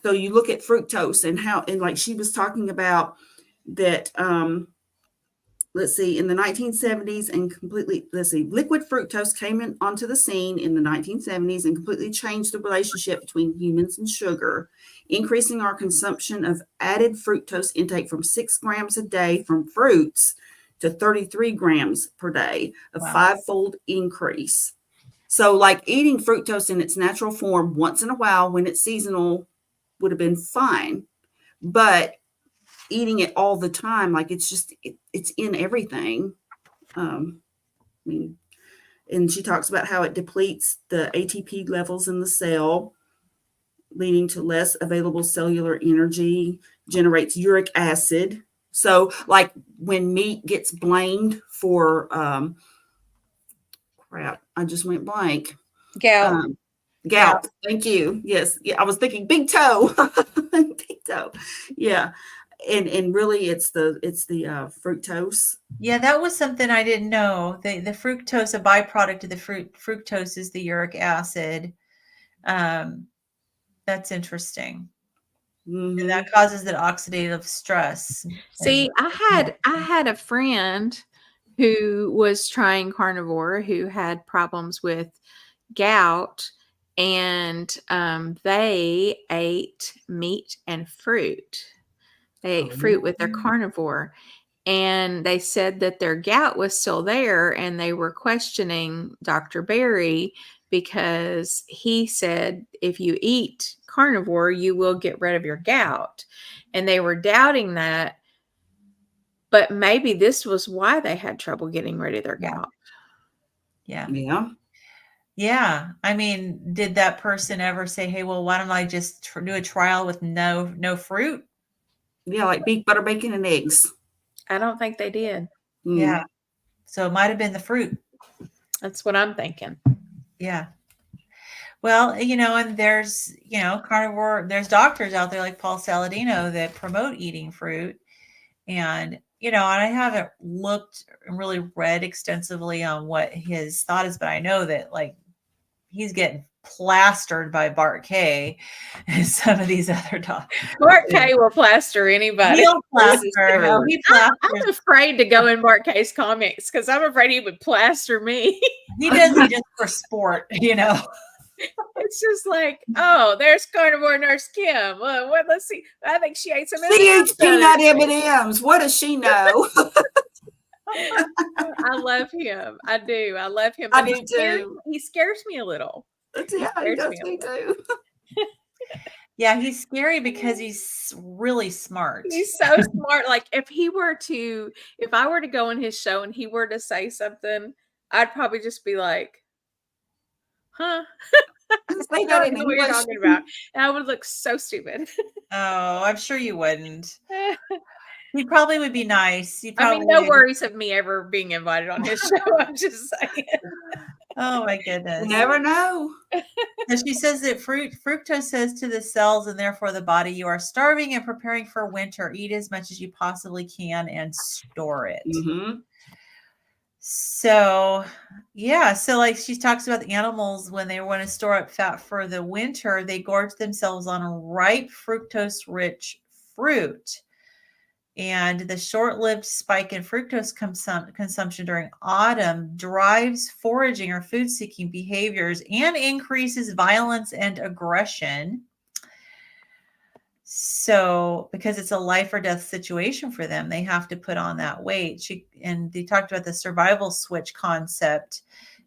so you look at fructose and how, and like she was talking about that, let's see, in the 1970s and completely, liquid fructose came onto the scene in the 1970s and completely changed the relationship between humans and sugar, increasing our consumption of added fructose intake from 6 grams a day from fruits to 33 grams per day, a five-fold increase. So like eating fructose in its natural form once in a while when it's seasonal would have been fine. But eating it all the time, like it's just, it's in everything. I mean, and she talks about how it depletes the ATP levels in the cell, leading to less available cellular energy, generates uric acid. So like when meat gets blamed for, crap, I just went blank. Gout. Gout. Thank you. Yes. Yeah. I was thinking big toe. Big toe. Yeah. And really it's the fructose. Yeah, that was something I didn't know. The fructose, a byproduct of the fructose is the uric acid. That's interesting. And that causes that oxidative stress. See, I had a friend who was trying carnivore who had problems with gout, and they ate meat and fruit. They ate fruit with their carnivore, and they said that their gout was still there, and they were questioning Dr. Berry because he said if you eat carnivore, you will get rid of your gout. And they were doubting that, but maybe this was why they had trouble getting rid of their gout. Yeah. Yeah. Yeah. I mean, did that person ever say, hey, well, why don't I just do a trial with no fruit? Yeah, like beef, butter, bacon, and eggs. I don't think they did. Yeah. So it might have been the fruit. That's what I'm thinking. Yeah. Well, and there's, carnivore, there's doctors out there like Paul Saladino that promote eating fruit. And, and I haven't looked and really read extensively on what his thought is, but I know that like he's getting plastered by Bart K and some of these other doctors. Bart K will plaster anybody. He'll plaster. No, he plasters. I'm afraid to go in Bart K's comics because I'm afraid he would plaster me. He does it just for sport, It's just like, oh, there's carnivore nurse Kim. Well, let's see. I think she ate some. She eats peanut M&Ms. What does she know? I love him. I do. I love him. I do too. He scares me a little. Yeah, he does me too. Yeah, he's scary because he's really smart. He's so smart. Like if I were to go on his show and he were to say something, I'd probably just be like, huh? Say that in English. What you're talking about. And I would look so stupid. Oh, I'm sure you wouldn't. He probably would be nice. No worries of me ever being invited on his show. I'm just saying. Oh my goodness. You never know. So she says that fructose says to the cells and therefore the body, you are starving and preparing for winter. Eat as much as you possibly can and store it. Mm-hmm. So, yeah. So like she talks about the animals, when they want to store up fat for the winter, they gorge themselves on ripe fructose-rich fruit. And the short-lived spike in fructose consumption during autumn drives foraging or food-seeking behaviors and increases violence and aggression. So, because it's a life or death situation for them, they have to put on that weight. And they talked about the survival switch concept.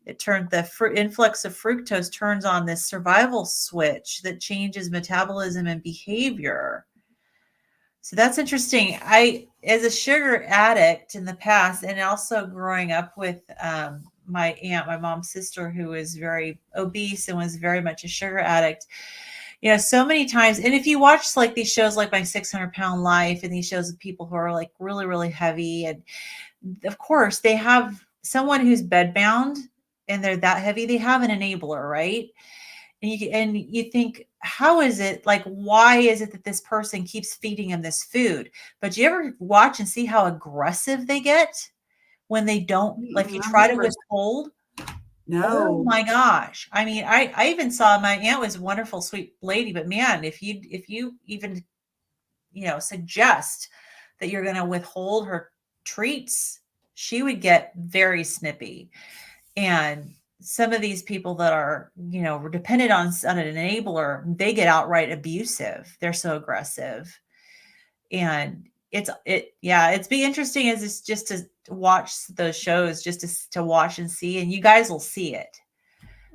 It turned the influx of fructose turns on this survival switch that changes metabolism and behavior. So that's interesting. As a sugar addict in the past, and also growing up with my aunt, my mom's sister, who was very obese and was very much a sugar addict, Yeah, so many times. And if you watch like these shows like My 600-Pound Life and these shows of people who are like really, really heavy, and of course they have someone who's bedbound and they're that heavy, they have an enabler, right? And you think, how is it, like, why is it that this person keeps feeding him this food? But you ever watch and see how aggressive they get when they don't, like, you I've try to never. withhold? Oh No. my gosh. I mean, I even saw, my aunt was a wonderful, sweet lady, but man, if you even, suggest that you're going to withhold her treats, she would get very snippy. And some of these people that are, dependent on an enabler, they get outright abusive. They're so aggressive. And it's be interesting as it's just to watch those shows, just to watch and see, and you guys will see it.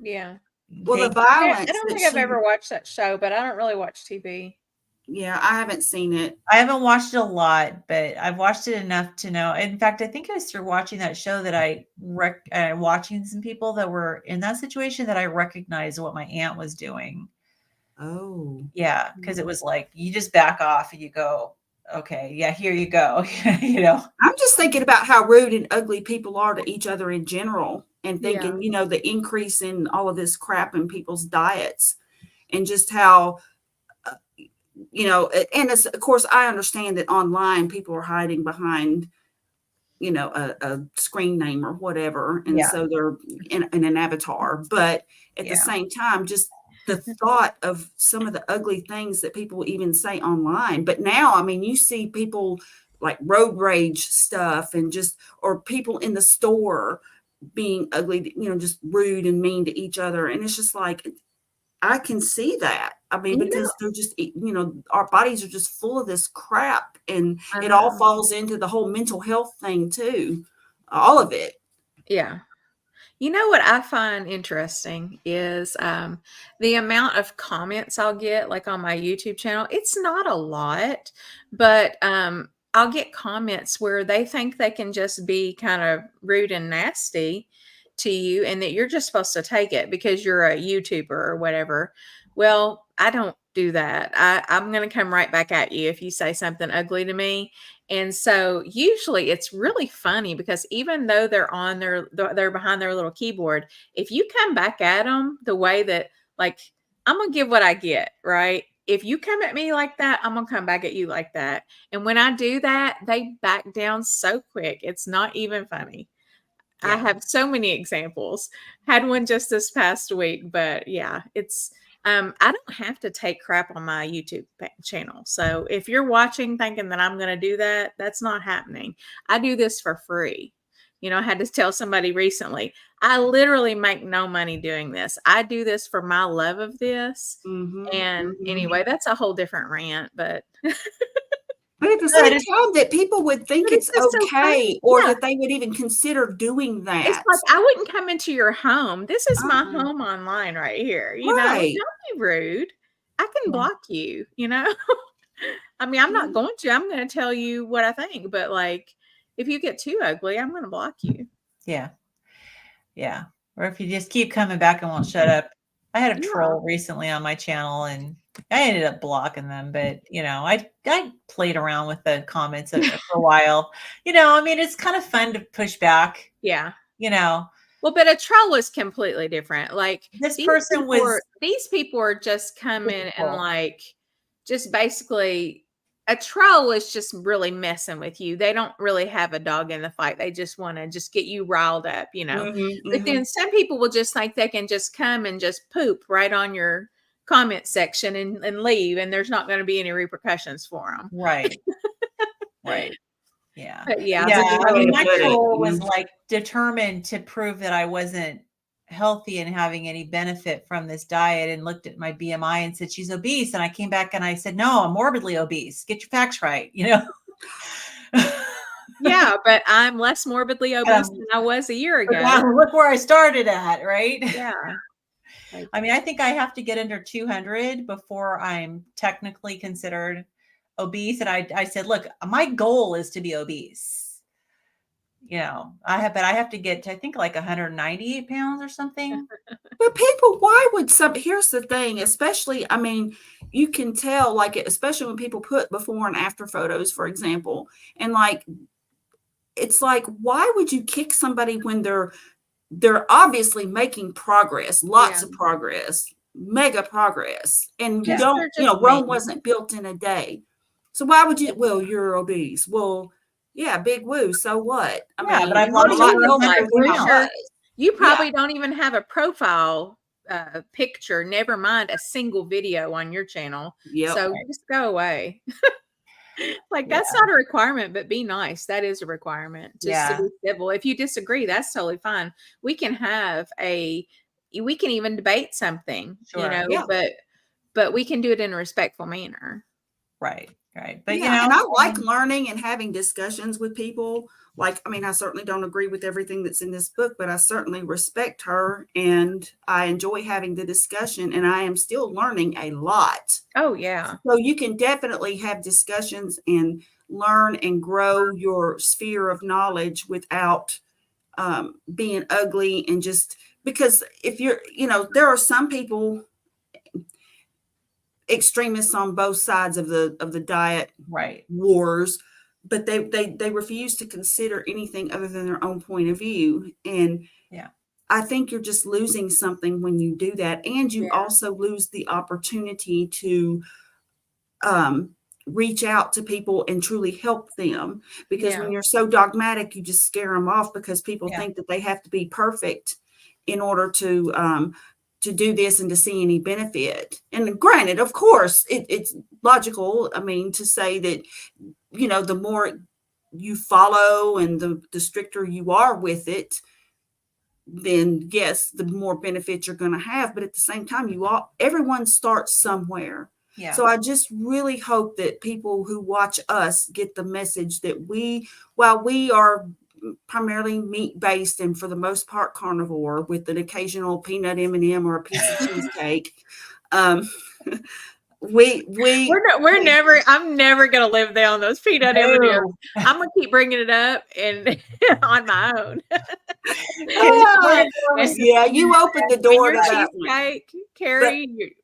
Yeah. Well, They, the I violence don't that think I've she, ever watched that show, but I don't really watch TV. yeah, I haven't seen it. I haven't watched it a lot, but I've watched it enough to know. In fact, I think it was through watching that show that watching some people that were in that situation that I recognized what my aunt was doing. Oh. Yeah, because it was like you just back off and you go, okay, yeah, here you go. I'm just thinking about how rude and ugly people are to each other in general, and Yeah. thinking, the increase in all of this crap in people's diets, and just how, and of course, I understand that online people are hiding behind, a screen name or whatever. And Yeah. so they're in an avatar. But at the Yeah. same time, just the thought of some of the ugly things that people even say online. But now, I mean, you see people like road rage stuff, and or people in the store being ugly, just rude and mean to each other. And it's just like, I can see that. I mean, because they're just, our bodies are just full of this crap, and it all falls into the whole mental health thing too. All of it. Yeah. You know what I find interesting is the amount of comments I'll get, like on my YouTube channel. It's not a lot, but I'll get comments where they think they can just be kind of rude and nasty to you, and that you're just supposed to take it because you're a YouTuber or whatever. Well, I don't do that. I'm going to come right back at you if you say something ugly to me. And so usually it's really funny because even though they're behind their little keyboard, if you come back at them the way that, like, I'm going to give what I get, right? If you come at me like that, I'm going to come back at you like that. And when I do that, they back down so quick. It's not even funny. I have so many examples. Had one just this past week, but yeah, it's I don't have to take crap on my YouTube channel. So if you're watching thinking that I'm going to do that, that's not happening. I do this for free. I had to tell somebody recently, I literally make no money doing this. I do this for my love of this. And anyway, that's a whole different rant, but But at the same time, that people would think it's just so okay, funny. or Yeah. that they would even consider doing that. It's like, I wouldn't come into your home. This is my home online right here. Right. Don't be rude. I can block you, I mean, I'm not going to. I'm going to tell you what I think. But like, if you get too ugly, I'm going to block you. Yeah. Yeah. Or if you just keep coming back and won't shut up. I had a troll recently on my channel and I ended up blocking them, but I played around with the comments for a while. I mean, it's kind of fun to push back. Yeah. Well, but a troll is completely different. Like this person these people are just coming and like, just basically, a troll is just really messing with you. They don't really have a dog in the fight. They just want to just get you riled up, But then some people will just think they can just come and just poop right on your comment section and leave, and there's not going to be any repercussions for them. Right. Right. Yeah. But yeah. I mean, my troll was like determined to prove that I wasn't healthy and having any benefit from this diet, and looked at my BMI and said, she's obese. And I came back and I said, no, I'm morbidly obese. Get your facts right. Yeah, but I'm less morbidly obese than I was a year ago. Look where I started at, right? Yeah. I mean, I think I have to get under 200 before I'm technically considered obese. And I said, look, my goal is to be obese. I have to get to, I think, like 198 pounds or something. But people, why would here's the thing, especially, I mean, you can tell, like, especially when people put before and after photos, for example, and like, it's like, why would you kick somebody when they're obviously making progress, lots of progress, mega progress, and you Just don't, they're you just know, Rome mean. wasn't built in a day. So why would you? Well, you're obese. Well, yeah, big woo. So what? I Yeah, mean, but I've I'm What a do lost lot you look over healthier like? 100 than Where's I pounds. your? was. You Yeah, probably don't even have a profile picture, never mind a single video on your channel. yep. So just go away. Like, Yeah. that's not a requirement, but be nice. That is a requirement, just to Yeah. be civil. If you disagree, that's totally fine. We can we can even debate something, Sure. Yeah. but we can do it in a respectful manner. Right. But you Yeah, and know, I like learning and having discussions with people. Like, I mean, I certainly don't agree with everything that's in this book, but I certainly respect her and I enjoy having the discussion, and I am still learning a lot. Oh yeah. So you can definitely have discussions and learn and grow your sphere of knowledge without being ugly, and just because if you're, you know, there are some people, extremists on both sides of the diet right. wars, but they refuse to consider anything other than their own point of view. And Yeah. I think you're just losing something when you do that, and you Yeah. also lose the opportunity to reach out to people and truly help them, because Yeah. when you're so dogmatic, you just scare them off, because people Yeah. think that they have to be perfect in order to do this and to see any benefit. And granted, of course, it's logical, I mean, to say that, you know, the more you follow and the stricter you are with it, then yes, the more benefits you're going to have. But at the same time, everyone starts somewhere. Yeah. So I just really hope that people who watch us get the message that while we are primarily meat based and for the most part carnivore with an occasional peanut M&M or a piece of cheesecake, We're never. I'm never gonna live down those peanut M&Ms. No. I'm gonna keep bringing it up and on my own. Yeah, you opened the When door your to that one. cheesecake, Carrie,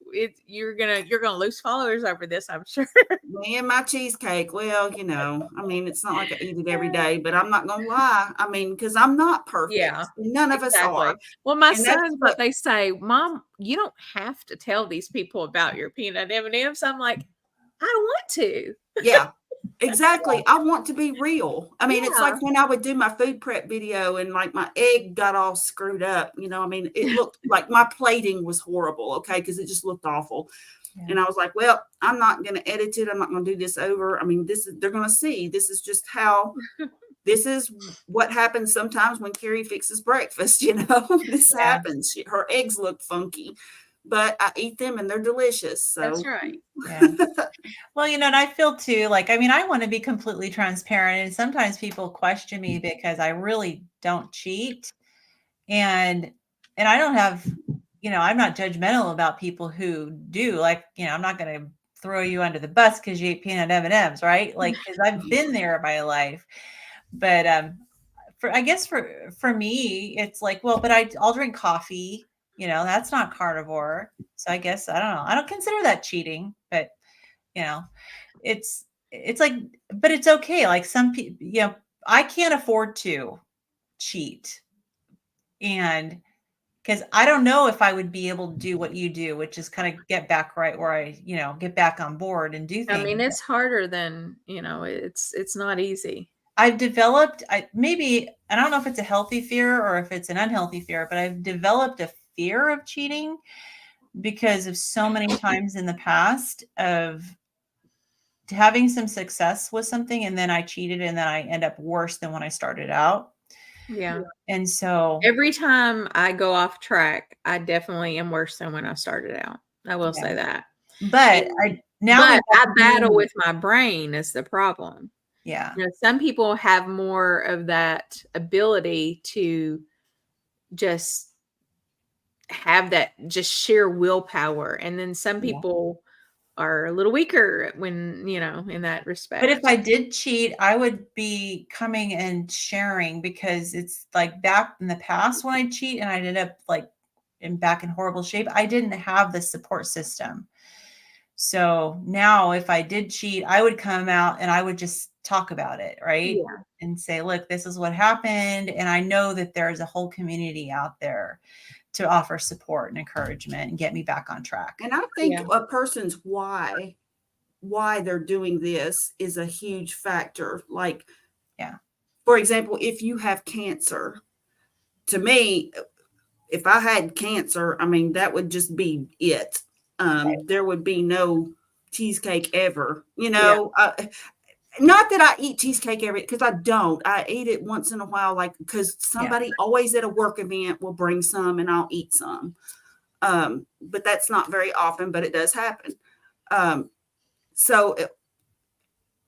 you're gonna lose followers over this, I'm sure. Me and my cheesecake, well, you know, I mean, it's not like I eat it every day, but I'm not gonna lie. I mean, because I'm not perfect. Yeah, None of us exactly. are. Well, my And that's sons, what they say, Mom, you don't have to tell these people about your peanut M&Ms. I'm like, I don't want to. Yeah, exactly. I want to be real. I mean, it's Yeah. like when I would do my food prep video and like my egg got all screwed up, you know, I mean, it looked like my plating was horrible, okay, because it just looked awful. Yeah. And I was like, well, I'm not going to edit it. I'm not going to do this over. I mean, they're going to see, this is just how, this is what happens sometimes when Carrie fixes breakfast, you know, this happens. Her eggs look funky, but I eat them and they're delicious. So That's right. Yeah. Well, you know, and I feel too, like, I mean, I want to be completely transparent. And sometimes people question me because I really don't cheat. And I don't have, you know, I'm not judgmental about people who do. Like, you know, I'm not going to throw you under the bus because you ate peanut M&Ms, right? Like, because I've been there in my life. But I guess for me, it's like, well, but I'll drink coffee. You know, that's not carnivore. So I guess I don't know. I don't consider that cheating, but you know, it's like, but it's okay. Like some people, you know, I can't afford to cheat, and because I don't know if I would be able to do what you do, which is kind of get back right where I, you know, get back on board and do things. I mean, it's harder than, you know, it's not easy. I've developed, maybe, I don't know if it's a healthy fear or if it's an unhealthy fear, but I've developed a fear of cheating because of so many times in the past of having some success with something, and then I cheated and then I end up worse than when I started out. Yeah. And so Every time I go off track, I definitely am worse than when I started out. I will say that. But And- I battle with my brain is the problem. Yeah. You know, some people have more of that ability to just have that just sheer willpower. And then some people are a little weaker when, you know, in that respect. But if I did cheat, I would be coming and sharing, because it's like back in the past when I cheat and I ended up like back in horrible shape, I didn't have the support system. So now if I did cheat, I would come out and I would just talk about it, right? Yeah. And say, look, this is what happened. And I know that there's a whole community out there to offer support and encouragement and get me back on track. And I think Yeah. a person's why they're doing this is a huge factor. Like, Yeah. for example, if you have cancer, to me, if I had cancer, I mean, that would just be it. There would be no cheesecake ever, you know. Not that I eat cheesecake every, because I don't. I eat it once in a while, like because somebody always at a work event will bring some and I'll eat some. But that's not very often, but it does happen. So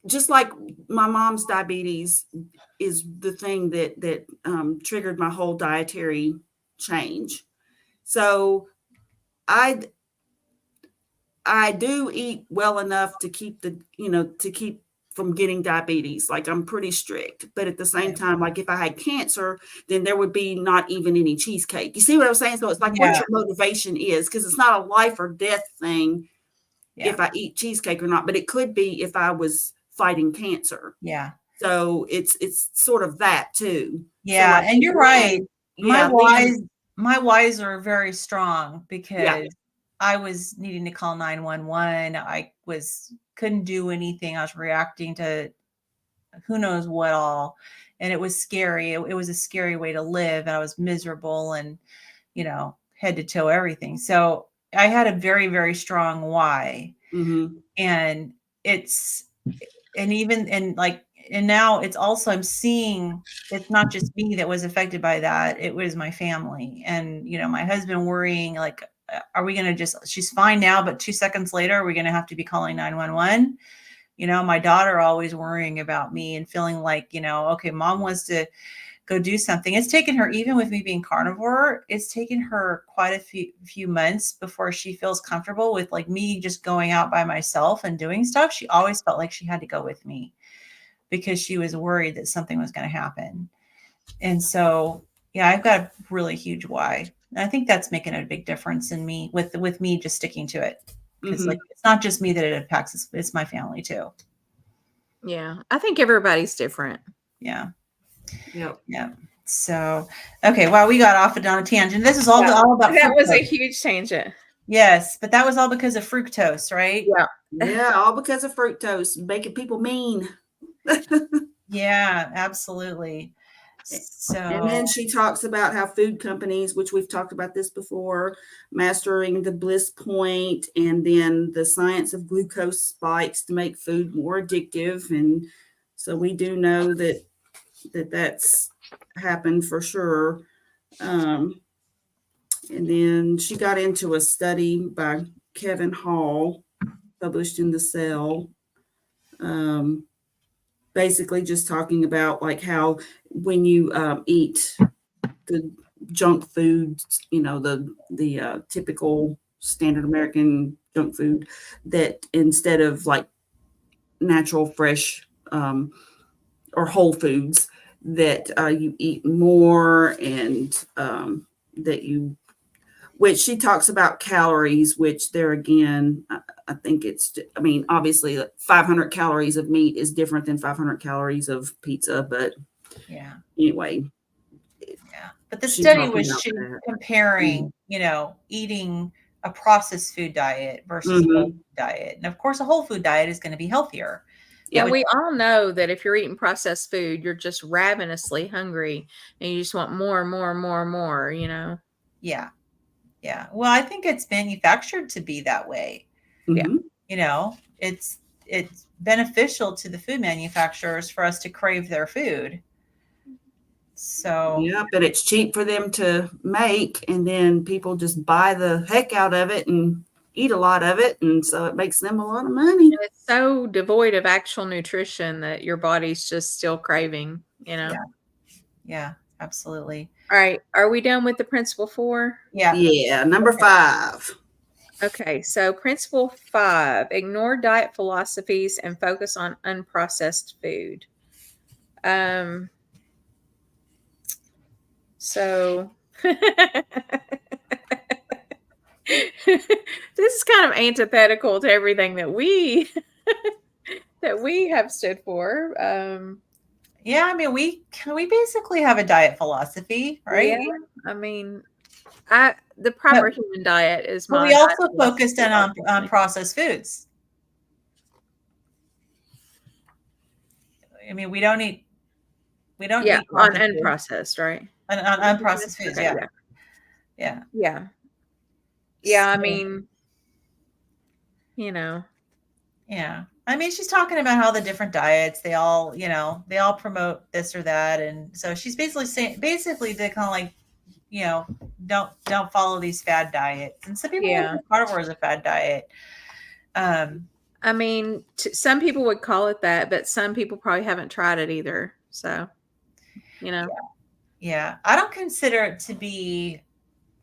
just like my mom's diabetes is the thing that triggered my whole dietary change. So I do eat well enough to keep to keep from getting diabetes. Like I'm pretty strict, but at the same time, like if I had cancer, then there would be not even any cheesecake. You see what I'm saying? So it's like what your motivation is, because it's not a life or death thing if I eat cheesecake or not, but it could be if I was fighting cancer. Yeah. So it's sort of that too. Yeah. So like, and you're right. Yeah, My whys are very strong because I was needing to call 911. I couldn't do anything. I was reacting to who knows what all. And it was scary. It was a scary way to live. And I was miserable and, head to toe everything. So I had a very, very strong why. Mm-hmm. And now it's also, I'm seeing it's not just me that was affected by that. It was my family and, my husband worrying, like, are we going to she's fine now, but 2 seconds later, are we going to have to be calling 911? My daughter always worrying about me and feeling like, okay, mom wants to go do something. It's taken her, even with me being carnivore, it's taken her quite a few months before she feels comfortable with like me just going out by myself and doing stuff. She always felt like she had to go with me because she was worried that something was going to happen. And so, yeah, I've got a really huge why. And I think that's making a big difference in me with me just sticking to it. Because like, it's not just me that it impacts, it's my family too. Yeah. I think everybody's different. Yeah. Yep. Yeah. So, okay. Well, we got off on a tangent. This is all about that fructose. was a huge tangent. Yes, but that was all because of fructose, right? Yeah. Yeah, all because of fructose, making people mean. Yeah, absolutely. So, and then she talks about how food companies, which we've talked about this before, mastering the bliss point, and then the science of glucose spikes to make food more addictive. And so we do know that's happened for sure. And then she got into a study by Kevin Hall, published in The Cell, basically just talking about like how when you eat the junk food, the typical standard American junk food, that instead of like natural, fresh or whole foods, that you eat more, and that you, which she talks about calories, which there again, I think obviously 500 calories of meat is different than 500 calories of pizza, but anyway. Yeah. But the study was comparing, Mm-hmm. Eating a processed food diet versus a whole food diet. And of course, a whole food diet is going to be healthier. Yeah, we all know that if you're eating processed food, you're just ravenously hungry and you just want more and more and more and more, Yeah. Yeah. Well, I think it's manufactured to be that way. Mm-hmm. It's beneficial to the food manufacturers for us to crave their food. So yeah, but it's cheap for them to make, and then people just buy the heck out of it and eat a lot of it, and so it makes them a lot of money. It's so devoid of actual nutrition that your body's just still craving, Yeah, absolutely. All right, are we done with the principle 4? Yeah, number 5. Okay, so principle 5, ignore diet philosophies and focus on unprocessed food. So This is kind of antithetical to everything that we have stood for. Yeah, I mean, we basically have a diet philosophy, right? Yeah, I mean, the proper human diet is But my we diet also focused in philosophy, on processed foods. I mean, we don't eat yeah, on processed foods. unprocessed, right? On unprocessed foods, Okay, yeah. Yeah, I So, mean, you know, yeah. I mean, she's talking about how the different diets, they all promote this or that. And so she's basically saying, they're kind of like, don't follow these fad diets. And some people look yeah. at carnivore as a fad diet. I mean, some people would call it that, but some people probably haven't tried it either. So, Yeah. I don't consider it to be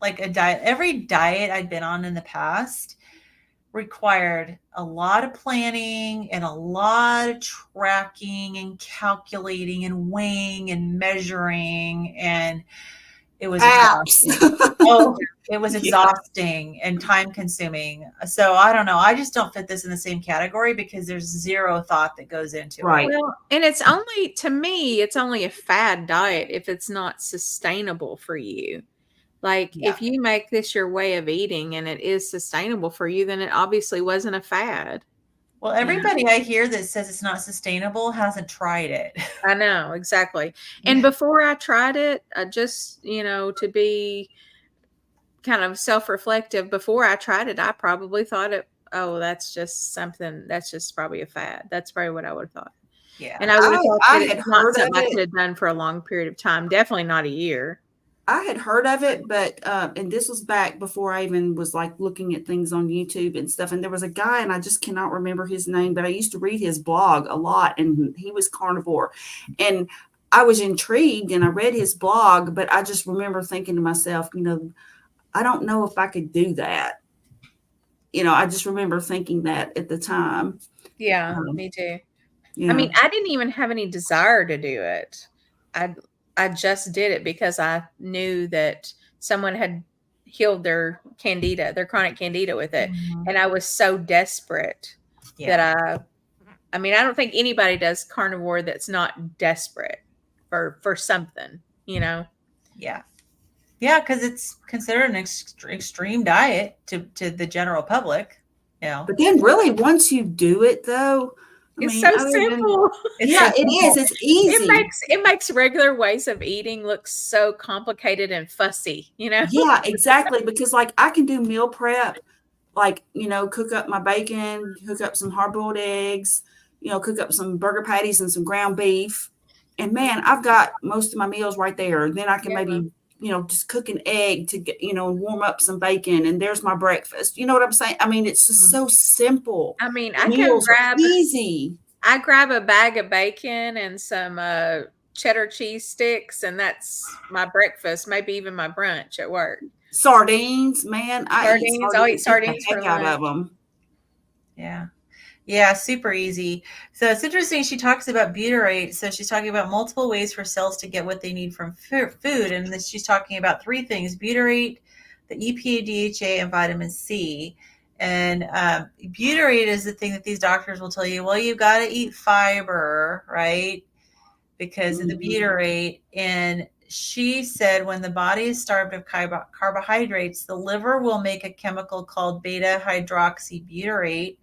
like a diet. Every diet I'd been on in the past required a lot of planning and a lot of tracking and calculating and weighing and measuring, and it was exhausting. Oh, it was exhausting and time consuming. So I don't know. I just don't fit this in the same category because there's zero thought that goes into Right. it. well, and it's only, to me, it's only a fad diet if it's not sustainable for you. Like, Yeah. if you make this your way of eating and it is sustainable for you, then it obviously wasn't a fad. Well, everybody I hear that says it's not sustainable hasn't tried it. I know, exactly. And before I tried it, I just, to be kind of self-reflective, before I tried it, I probably thought that's just probably a fad. That's probably what I would have thought. Yeah. And I would have thought I that had it's not heard of something I it. could have done for a long period of time. Definitely not a year. I had heard of it, but and this was back before I even was like looking at things on YouTube and stuff. And there was a guy, and I just cannot remember his name, but I used to read his blog a lot, and he was carnivore. And I was intrigued, and I read his blog, but I just remember thinking to myself, I don't know if I could do that. I just remember thinking that at the time. Yeah, me too. Yeah. I mean, I didn't even have any desire to do it. I just did it because I knew that someone had healed their chronic candida with it. Mhm. And I was so desperate Yeah. that I mean, I don't think anybody does carnivore that's not desperate for something, Yeah. Yeah, because it's considered an extreme diet to the general public. But then really, once you do it, though, It's so simple. It is. It's easy. It makes regular ways of eating look so complicated and fussy, Yeah, exactly. Because like I can do meal prep, like, cook up my bacon, cook up some hard-boiled eggs, cook up some burger patties and some ground beef. And man, I've got most of my meals right there. And then I can maybe, just cook an egg to get, warm up some bacon, and there's my breakfast. You know what I'm saying? I mean, it's just so simple. I mean, Meals are easy. I grab a bag of bacon and some cheddar cheese sticks, and that's my breakfast, maybe even my brunch at work. Sardines, man. I'll eat sardines for lunch. out of them. Yeah. Yeah, super easy. So it's interesting. She talks about butyrate. So she's talking about multiple ways for cells to get what they need from food. And then she's talking about three things: butyrate, the EPA, DHA, and vitamin C. And butyrate is the thing that these doctors will tell you, well, you got to eat fiber, right? Because of the butyrate. And she said when the body is starved of carbohydrates, the liver will make a chemical called beta hydroxybutyrate,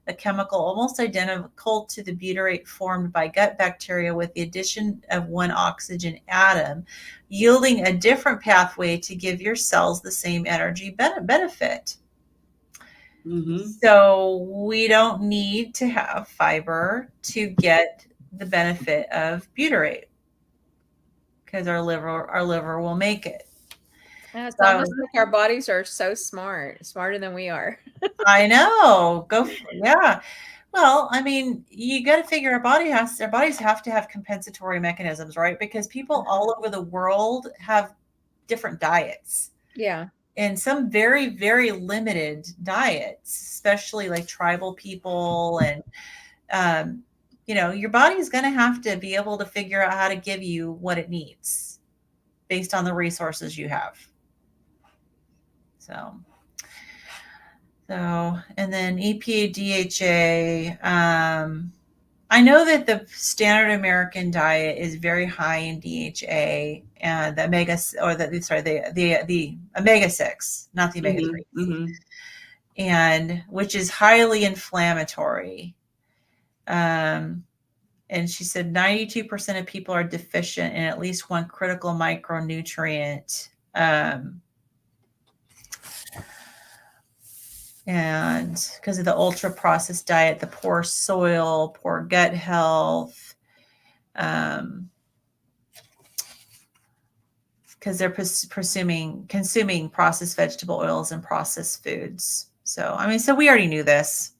a chemical almost identical to the butyrate formed by gut bacteria with the addition of one oxygen atom, yielding a different pathway to give your cells the same energy benefit. So we don't need to have fiber to get the benefit of butyrate because our liver will make it. It's almost like our bodies are so smarter than we are. I know. Yeah. Well, I mean, you got to figure our bodies have to have compensatory mechanisms, right? Because people all over the world have different diets. Yeah. And some very, very limited diets, especially like tribal people. And, your body is going to have to be able to figure out how to give you what it needs based on the resources you have. And then EPA, DHA. I know that the standard American diet is very high in DHA and the omega-6, not the omega-3, and which is highly inflammatory. And she said 92% of people are deficient in at least one critical micronutrient. And because of the ultra processed diet, the poor soil, poor gut health, because they're consuming processed vegetable oils and processed foods. So, so we already knew this.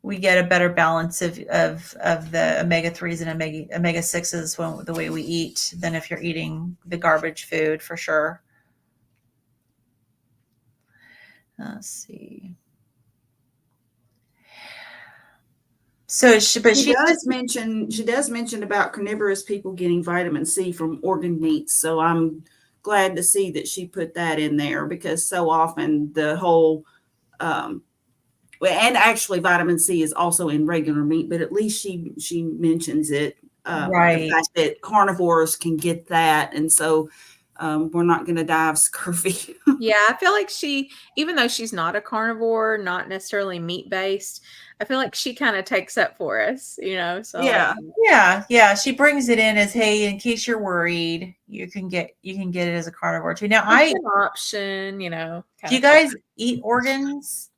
We get a better balance of the omega-3s and omega-6s when the way we eat than if you're eating the garbage food, for sure. Let's see. So she does mention about carnivorous people getting vitamin C from organ meats. So I'm glad to see that she put that in there, because so often the whole, and actually vitamin C is also in regular meat, but at least she mentions it. Right. The fact that carnivores can get that. And so we're not going to die of scurvy. Yeah, I feel like even though she's not a carnivore, not necessarily meat-based, I feel like she kind of takes up for us, So yeah. She brings it in as, hey, in case you're worried, you can get it as a carnivore too. Now, it's an option, Do you guys eat organs?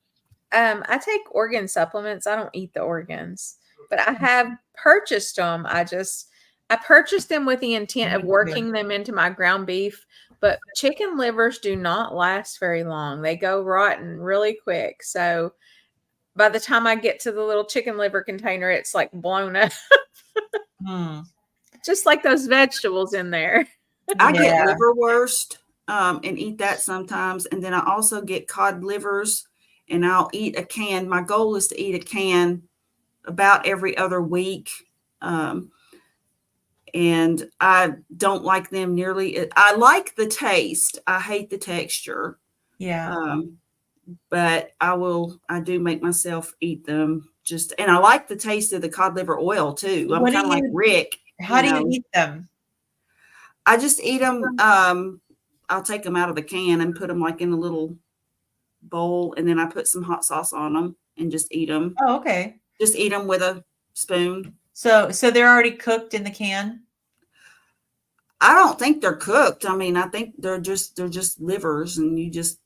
I take organ supplements. I don't eat the organs, but I have purchased them. I purchased them with the intent of working them into my ground beef, but chicken livers do not last very long. They go rotten really quick. So by the time I get to the little chicken liver container, it's like blown up. Just like those vegetables in there. I get liverwurst and eat that sometimes. And then I also get cod livers, and I'll eat a can. My goal is to eat a can about every other week. And I don't like them nearly. I like the taste. I hate the texture. Yeah. But I do make myself eat them and I like the taste of the cod liver oil too. I'm kind of like Rick. How do you eat them? I just eat them. I'll take them out of the can and put them like in a little bowl, and then I put some hot sauce on them and just eat them. Oh, okay. Just eat them with a spoon. So they're already cooked in the can? I don't think they're cooked. I think they're just livers, and you just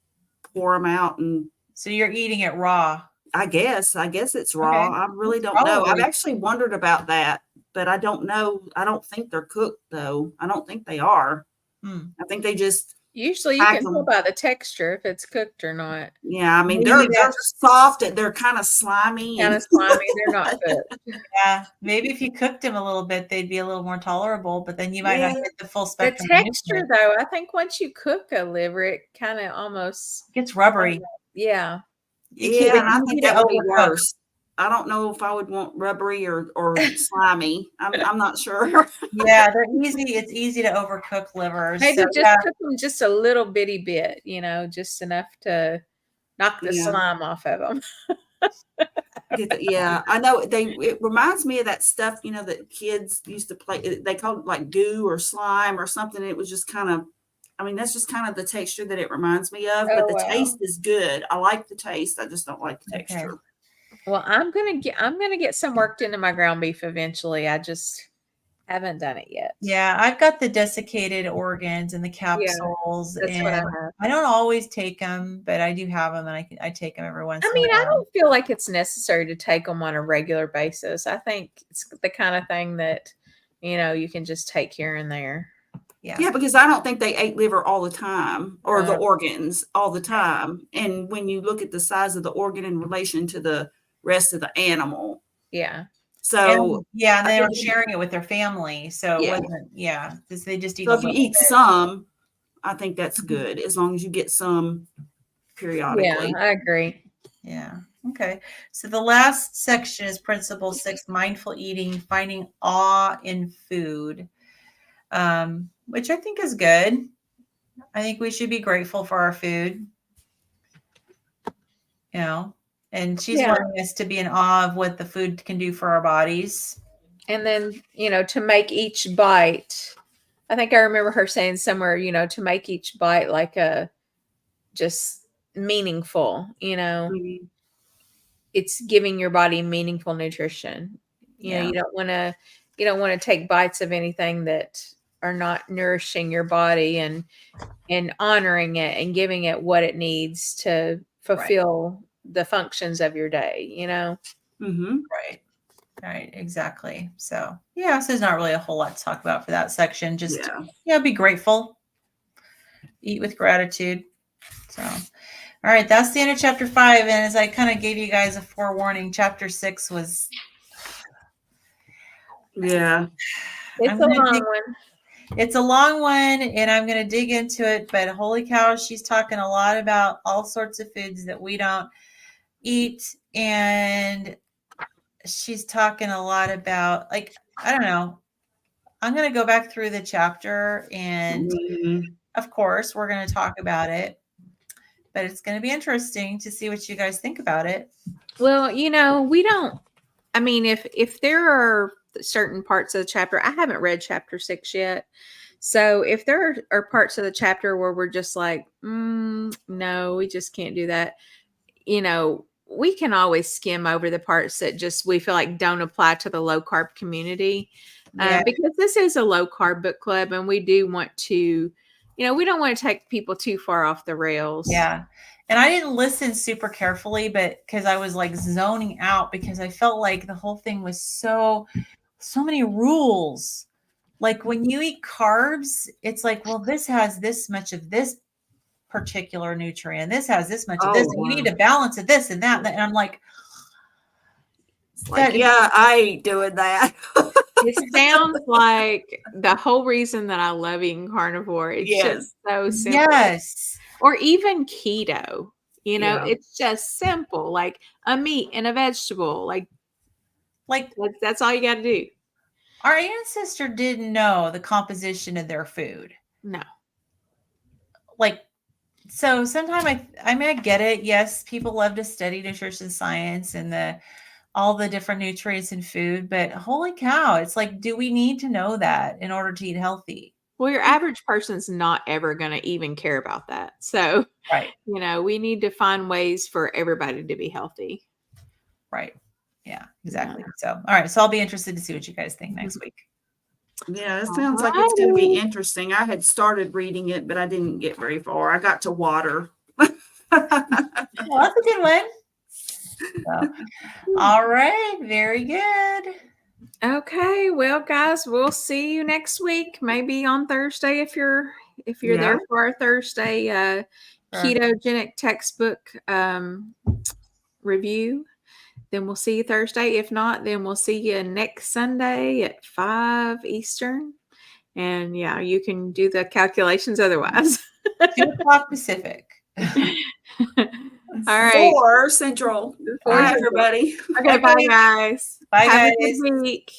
pour them out. And so you're eating it raw? I guess it's raw. Okay. I really don't know. I've actually wondered about that, but I don't know. I don't think they're cooked though. I don't think they are. I think they just usually you can tell by the texture if it's cooked or not. Yeah, they're soft and they're kind of slimy. They're not cooked. Yeah, maybe if you cooked them a little bit, they'd be a little more tolerable. But then you might not get the full spectrum. The texture, though, I think once you cook a liver, it kind of almost gets rubbery. Yeah. And I think that would be worse. I don't know if I would want rubbery or slimy. I'm not sure. Yeah, they're easy. It's easy to overcook livers. Maybe cook them just a little bitty bit, just enough to knock the slime off of them. Yeah, I know. It reminds me of that stuff, that kids used to play. They called it like goo or slime or something. It was just kind of, that's just kind of the texture that it reminds me of. But the taste is good. I like the taste. I just don't like the texture. Okay. Well, I'm gonna get some worked into my ground beef eventually. I just haven't done it yet. Yeah, I've got the desiccated organs and the capsules. That's what I have. I don't always take them, but I do have them, and I take them every once in a while. I don't feel like it's necessary to take them on a regular basis. I think it's the kind of thing that you can just take here and there. Yeah, because I don't think they ate liver all the time or the organs all the time. And when you look at the size of the organ in relation to the rest of the animal. Yeah. So and they were sharing it with their family. So it wasn't, because they just eat. So if you eat some, I think that's good, as long as you get some periodically. Yeah, I agree. Yeah. Okay. So the last section is Principle 6, mindful eating, finding awe in food, which I think is good. I think we should be grateful for our food, you know, and she's Yeah. wanting us to be in awe of what the food can do for our bodies. And then, to make each bite, I think I remember her saying somewhere, to make each bite like just meaningful, Mhm. it's giving your body meaningful nutrition. Yeah. You don't want to take bites of anything that are not nourishing your body and honoring it and giving it what it needs to fulfill the functions of your day, Mhm. Right, exactly. So so there's not really a whole lot to talk about for that section. Just Yeah. be grateful, eat with gratitude. So all right, that's the end of chapter 5. And as I kind of gave you guys a forewarning, chapter 6 was Yeah. it's a long one. It's a long one, and I'm going to dig into it. But holy cow, she's talking a lot about all sorts of foods that we don't eat, and she's talking a lot about, like, I don't know. I'm going to go back through the chapter, and Mhm. of course, we're going to talk about it. But it's going to be interesting to see what you guys think about it. Well, we don't. I mean, if there are certain parts of the chapter, I haven't read chapter 6 yet. So if there are parts of the chapter where we're just like, no, we just can't do that, we can always skim over the parts that just we feel like don't apply to the low carb community. Because this is a low carb book club, and we do want to, we don't want to take people too far off the rails. Yeah. And I didn't listen super carefully, but because I was like zoning out, because I felt like the whole thing was so many rules. Like when you eat carbs, it's like, well, this has this much of this particular nutrient. This has this much of this. And you need to balance it, this and that. And I'm like, I ain't doing that. It sounds like the whole reason that I love eating carnivore. It's just so simple. Yes. Or even keto. Yeah. It's just simple, like a meat and a vegetable. Like that's all you got to do. Our ancestor didn't know the composition of their food. No. Like, so sometimes I mean, I get it. Yes, people love to study nutrition science and all the different nutrients in food, but holy cow, it's like, do we need to know that in order to eat healthy? Well, your average person's not ever going to even care about that. So, right. We need to find ways for everybody to be healthy. Right. Yeah, exactly. Yeah. So, all right. So I'll be interested to see what you guys think next week. Yeah, it sounds like it's going to be interesting. I had started reading it, but I didn't get very far. I got to water. Well, that's a good one. So, all right. Very good. Okay. Well, guys, we'll see you next week. Maybe on Thursday if you're there for our Thursday ketogenic textbook review. Then we'll see you Thursday. If not, then we'll see you next Sunday at 5 Eastern. And yeah, you can do the calculations otherwise. 2:00 Pacific. All right. 4 Central. Bye, everybody. Okay, bye, guys. Bye, Have guys. a good week.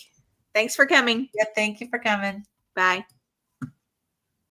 Thanks for coming. Yeah, thank you for coming. Bye.